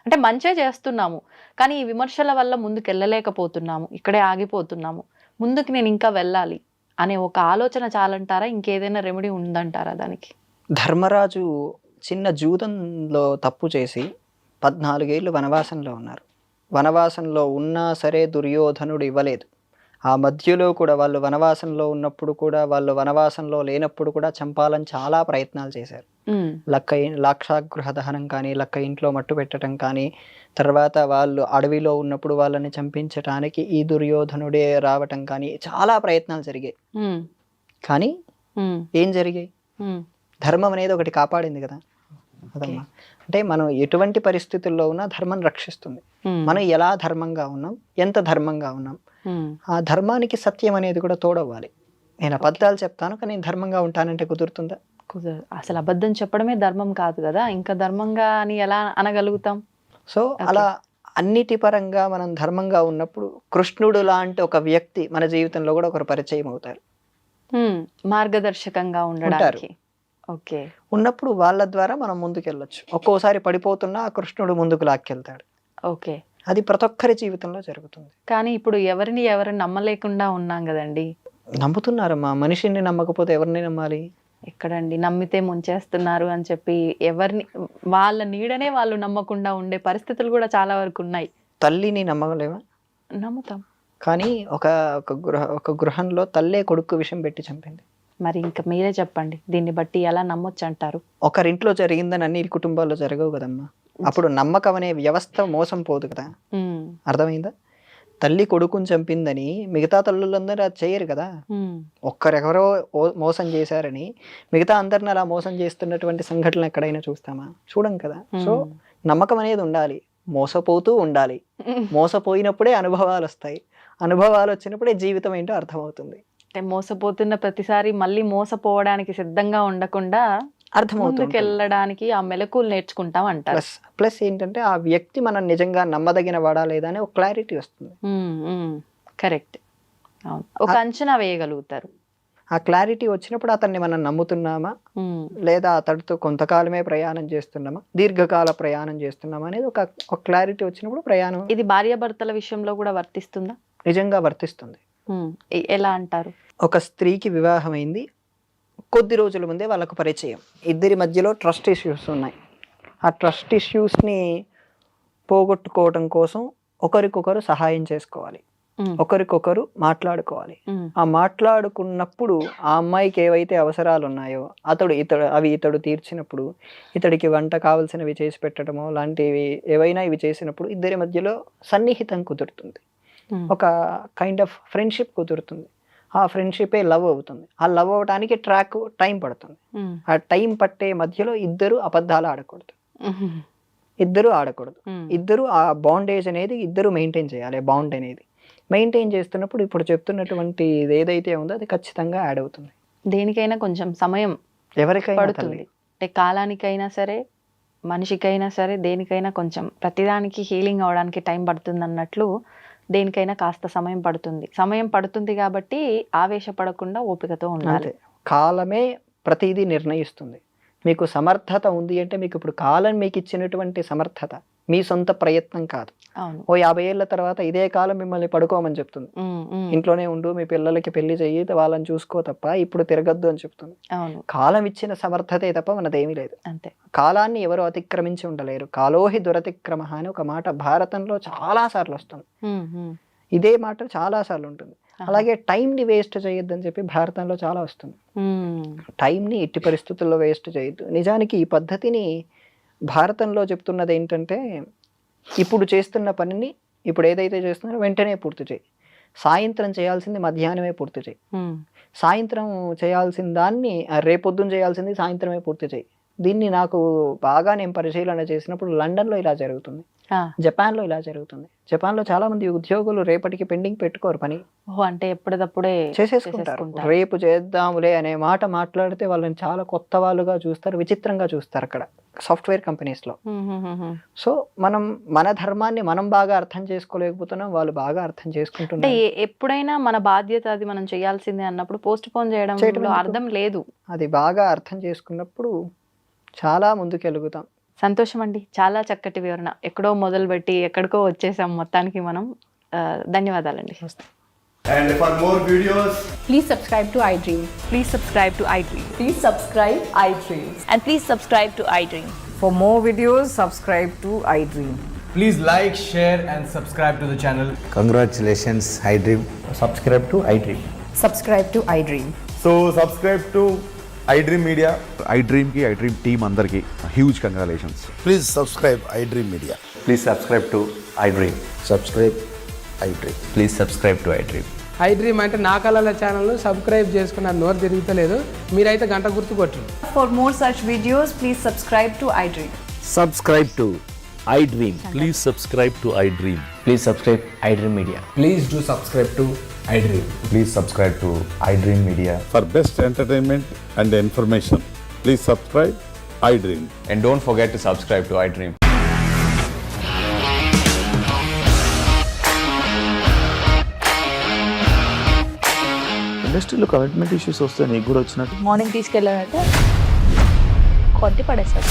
అంటే మంచే చేస్తున్నాము కానీ ఈ విమర్శల వల్ల ముందుకు వెళ్ళలేకపోతున్నాము, ఇక్కడే ఆగిపోతున్నాము, ముందుకు నేను ఇంకా వెళ్ళాలి అనే ఒక ఆలోచన చాలంటారా? ఇంకేదైనా రెమెడీ ఉందంటారా దానికి? ధర్మరాజు చిన్న జూదంలో తప్పు చేసి 14 ఏళ్ళు వనవాసంలో ఉన్నారు. వనవాసంలో ఉన్నా సరే దుర్యోధనుడు ఇవ్వలేదు. ఆ మధ్యలో కూడా వాళ్ళు వనవాసంలో ఉన్నప్పుడు కూడా, వాళ్ళు వనవాసంలో లేనప్పుడు కూడా చంపాలని చాలా ప్రయత్నాలు చేశారు. లాక్షాగృహ దహనం కానీ, లక్క ఇంట్లో మట్టు పెట్టడం కానీ, తర్వాత వాళ్ళు అడవిలో ఉన్నప్పుడు వాళ్ళని చంపించటానికి ఈ దుర్యోధనుడే రావటం కానీ చాలా ప్రయత్నాలు జరిగాయి. కానీ ఏం జరిగాయి? ధర్మం అనేది ఒకటి కాపాడింది కదా అదమ్మా. అంటే మనం ఎటువంటి పరిస్థితుల్లో ఉన్నా ధర్మం రక్షిస్తుంది. మనం ఎలా ధర్మంగా ఉన్నాం, ఎంత ధర్మంగా ఉన్నాం, ఆ ధర్మానికి సత్యం అనేది కూడా తోడవ్వాలి. నేను అబద్ధాలు చెప్తాను కానీ నేను ధర్మంగా ఉంటానంటే కుదురుతుందా? కుదరదు. అసలు అబద్ధం చెప్పడమే ధర్మం కాదు కదా, ఇంకా ధర్మంగా అని ఎలా అనగలుగుతాం? సో అలా అన్నిటి పరంగా మనం ధర్మంగా ఉన్నప్పుడు కృష్ణుడు లాంటి ఒక వ్యక్తి మన జీవితంలో కూడా ఒకరు పరిచయం అవుతారు, మార్గదర్శకంగా ఉండడానికి. ఓకే. ఉన్నప్పుడు వాళ్ళ ద్వారా మనం ముందుకు వెళ్ళొచ్చు. ఒక్కోసారి పడిపోతున్నా ఆ కృష్ణుడు ముందుకు లాక్కెళ్తాడు. ఓకే. అది ప్రతి ఒక్కరి జీవితంలో జరుగుతుంది. కానీ ఇప్పుడు ఎవరిని నమ్మలేకుండా ఉన్నాం కదండి. నమ్ముతున్నారమ్మా, మనిషిని నమ్మకపోతే ఎవరిని నమ్మాలి? ఎక్కడండి, నమ్మితే ముంచేస్తున్నారు అని చెప్పి ఎవరిని, వాళ్ళ నీడనే వాళ్ళు నమ్మకుండా ఉండే పరిస్థితులు కూడా చాలా వరకు ఉన్నాయి. తల్లిని నమ్మలేమా? నమ్ముతాం. కానీ ఒక గృహంలో తల్లే కొడుకు విషం పెట్టి చంపింది. మరి ఇంకా మీరే చెప్పండి, దీన్ని బట్టి ఎలా నమ్మొచ్చు అంటారు? ఒకరింట్లో జరిగిందని అన్ని కుటుంబాల్లో జరగవు కదమ్మా. అప్పుడు నమ్మకం అనే వ్యవస్థ మోసం పోదు కదా. అర్థమైందా? తల్లి కొడుకుని చంపిందని మిగతా తల్లులందరూ అది చేయరు కదా. ఒక్కరెవరో మోసం చేశారని మిగతా అందరిని అలా మోసం చేస్తున్నటువంటి సంఘటనలు ఎక్కడైనా చూస్తామా? చూడం కదా. సో నమ్మకం అనేది ఉండాలి, మోసపోతూ ఉండాలి. మోసపోయినప్పుడే అనుభవాలు వస్తాయి, అనుభవాలు వచ్చినప్పుడే జీవితం ఏంటో అర్థమవుతుంది. అంటే మోసపోతున్న ప్రతిసారి మళ్ళీ మోసపోవడానికి సిద్ధంగా ఉండకుండా అర్థమవుతుంది, వెళ్ళడానికి ఆ మెలకువలు నేర్చుకుంటాం అంటారు. ప్లస్ ఏంటంటే ఆ వ్యక్తి మనం నిజంగా నమ్మదగిన వాడా లేదా అని ఒక క్లారిటీ వస్తుంది. కరెక్ట్. అవును, ఒక అంచనా వేయగలుగుతారు. ఆ క్లారిటీ వచ్చినప్పుడు అతన్ని మనం నమ్ముతున్నామా లేదా అతడితో కొంతకాలమే ప్రయాణం చేస్తున్నామా, దీర్ఘకాల ప్రయాణం చేస్తున్నామా అనేది ఒక క్లారిటీ వచ్చినప్పుడు ప్రయాణం. ఇది భార్యాభర్తల విషయంలో కూడా వర్తిస్తుందా? నిజంగా వర్తిస్తుంది. ఎలా అంటారు? ఒక స్త్రీకి వివాహం అయింది, కొద్ది రోజుల ముందే వాళ్ళకు పరిచయం, ఇద్దరి మధ్యలో ట్రస్ట్ ఇష్యూస్ ఉన్నాయి. ఆ ట్రస్ట్ ఇష్యూస్ని పోగొట్టుకోవడం కోసం ఒకరికొకరు సహాయం చేసుకోవాలి, ఒకరికొకరు మాట్లాడుకోవాలి. ఆ మాట్లాడుకున్నప్పుడు ఆ అమ్మాయికి ఏవైతే అవసరాలు ఉన్నాయో ఇతడు తీర్చినప్పుడు, ఇతడికి వంట కావాల్సినవి చేసి పెట్టడమో లాంటివి ఏవైనా ఇవి చేసినప్పుడు ఇద్దరి మధ్యలో సన్నిహితం కుదురుతుంది, ఒక కైండ్ ఆఫ్ ఫ్రెండ్షిప్ కుదురుతుంది. ఆ ఫ్రెండ్షిపే లవ్ అవుతుంది. ఆ లవ్ అవడానికి టైం పడుతుంది. ఆ టైం పట్టే మధ్యలో ఇద్దరు అబద్ధాలు ఆడకూడదు, ఇద్దరు ఆ బాండేజ్ అనేది ఇద్దరు మెయింటైన్ చేయాలి. బాండ్ అనేది మెయింటైన్ చేస్తున్నప్పుడు ఇప్పుడు చెప్తున్నటువంటి ఏదైతే ఉందో అది ఖచ్చితంగా యాడ్ అవుతుంది. దేనికైనా కొంచెం సమయం ఎవరికైనా పడుతుంది. అంటే కాలానికైనా సరే, మనిషికైనా సరే, దేనికైనా కొంచెం ప్రతిదానికి హీలింగ్ అవడానికి టైం పడుతుంది అన్నట్లు దేనికైనా కాస్త సమయం పడుతుంది కాబట్టి ఆవేశపడకుండా ఓపికతో ఉండాలి. కాలమే ప్రతిదీ నిర్ణయిస్తుంది. మీకు సమర్థత ఉంది అంటే మీకు ఇప్పుడు కాలం మీకు ఇచ్చినటువంటి సమర్థత, మీ సొంత ప్రయత్నం కాదు. ఓ 50 ఏళ్ల తర్వాత ఇదే కాలం మిమ్మల్ని పడుకోమని చెప్తుంది, ఇంట్లోనే ఉండు, మీ పిల్లలకి పెళ్లి చెయ్యి, వాళ్ళని చూసుకో తప్ప ఇప్పుడు తిరగద్దు అని చెప్తుంది. కాలం ఇచ్చిన సమర్థతే తప్ప మనదేమీ లేదు. అంతే. కాలాన్ని ఎవరు అతిక్రమించి ఉండలేరు. కాలోహి దురతిక్రమ అని ఒక మాట భారతంలో చాలా సార్లు వస్తుంది. ఇదే మాట చాలా సార్లు ఉంటుంది. అలాగే టైంని వేస్ట్ చేయొద్దని చెప్పి భారతంలో చాలా వస్తుంది. టైంని ఎట్టి పరిస్థితుల్లో వేస్ట్ చేయొద్దు. నిజానికి ఈ పద్ధతిని భారతంలో చెప్తున్నది ఏంటంటే, ఇప్పుడు చేస్తున్న పనిని ఇప్పుడు ఏదైతే చేస్తున్నారో వెంటనే పూర్తి చేయి, సాయంత్రం చేయాల్సింది మధ్యాహ్నమే పూర్తి చేయి, సాయంత్రం చేయాల్సిన దాన్ని రేపొద్దున చేయాల్సింది సాయంత్రమే పూర్తి చేయి, దీన్ని నాకు బాగా నేను పరిశీలన చేసినప్పుడు లండన్లో ఇలా జరుగుతుంది, జపాన్లో ఇలా జరుగుతుంది. జపాన్లో చాలా మంది ఉద్యోగులు రేపటికి పెండింగ్ పెట్టుకోరు పని, అంటే ఎప్పటికప్పుడే చేసేసుకుంటారు. రేపు చేద్దాములే అనే మాట మాట్లాడితే వాళ్ళని చాలా కొత్త వాళ్ళుగా చూస్తారు, విచిత్రంగా చూస్తారు అక్కడ సాఫ్ట్వేర్ కంపెనీస్లో. సో మనం మన ధర్మాన్ని మనం బాగా అర్థం చేసుకోలేకపోతున్నాం, వాళ్ళు బాగా అర్థం అంటే చేసుకుంటున్నారు. ఎప్పుడైనా మన బాధ్యత అది మనం చేయాల్సిందే అన్నప్పుడు పోస్ట్ పోన్ చేయడం అర్థం లేదు. అది బాగా అర్థం చేసుకున్నప్పుడు చాలా ముందుకెలుగుతాం. సంతోషం అండి, చాలా చక్కటి వివరణ. ఎక్కడో మొదలుపెట్టి ఎక్కడికో వచ్చేసాం మొత్తానికి మనం. ధన్యవాదాలండి. And for more videos, Please subscribe to iDream. Please subscribe to iDream. Please subscribe iDream. And please subscribe to iDream. For more videos, subscribe to iDream. please like, share and subscribe to the channel. Congratulations, iDream. Subscribe to iDream. Subscribe to iDream. So subscribe to iDream Media. iDream team andarki huge congratulations. Please subscribe iDream Media. Please subscribe to iDream. Subscribe iDream. Please subscribe to iDream. iDream అంటే నా కళల ఛానల్ను subscribe చేసుకున్న నోరు తిరుగుతలేదు, మీరైతే గంట గుర్తు కొట్టండి. For more such videos, please subscribe to iDream. Subscribe to iDream. Please subscribe to iDream. Please subscribe iDream Media. Please do subscribe to iDream. Please subscribe to iDream Media. For best entertainment and information, please subscribe iDream. And don't forget to subscribe to iDream. ఇండస్ట్రీలో commitment issues వస్తే నీకు కూడా వచ్చినట్టు morning తీసుకెళ్ళాలంటే కొద్ది పడేస్తారు.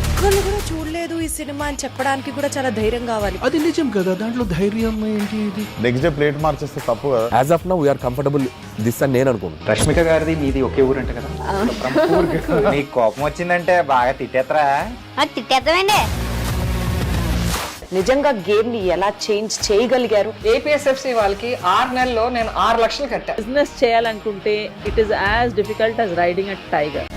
ఒక్కళ్ళు కూడా చూడలేదు ఈ సినిమా అని చెప్పడానికి కూడా చాలా ధైర్యం కావాలి. అది నిజం కదా, దాంట్లో ధైర్యం ఏంటి? ఇది నెక్స్ట్ డే ప్లేట్ మార్చేస్తే తప్పు కదా. As of now, we are comfortable this అని నేను అనుకుంటున్నాను. రష్మిక గారిది మీది ఒకే ఊరంట కదా? నీకు కోపం వచ్చిందంటే బాగా తిట్టేత్తరా? తిట్టేద్దామండి. నిజంగా గేమ్ ని ఎలా చేంజ్ చేయగలిగారు? ఏపీఎస్ఎఫ్సి వాళ్ళకి 6 నెలల్లో నేను 6 లక్షలు కట్టా. బిజినెస్ చేయాలనుకుంటే it is as difficult as riding a tiger.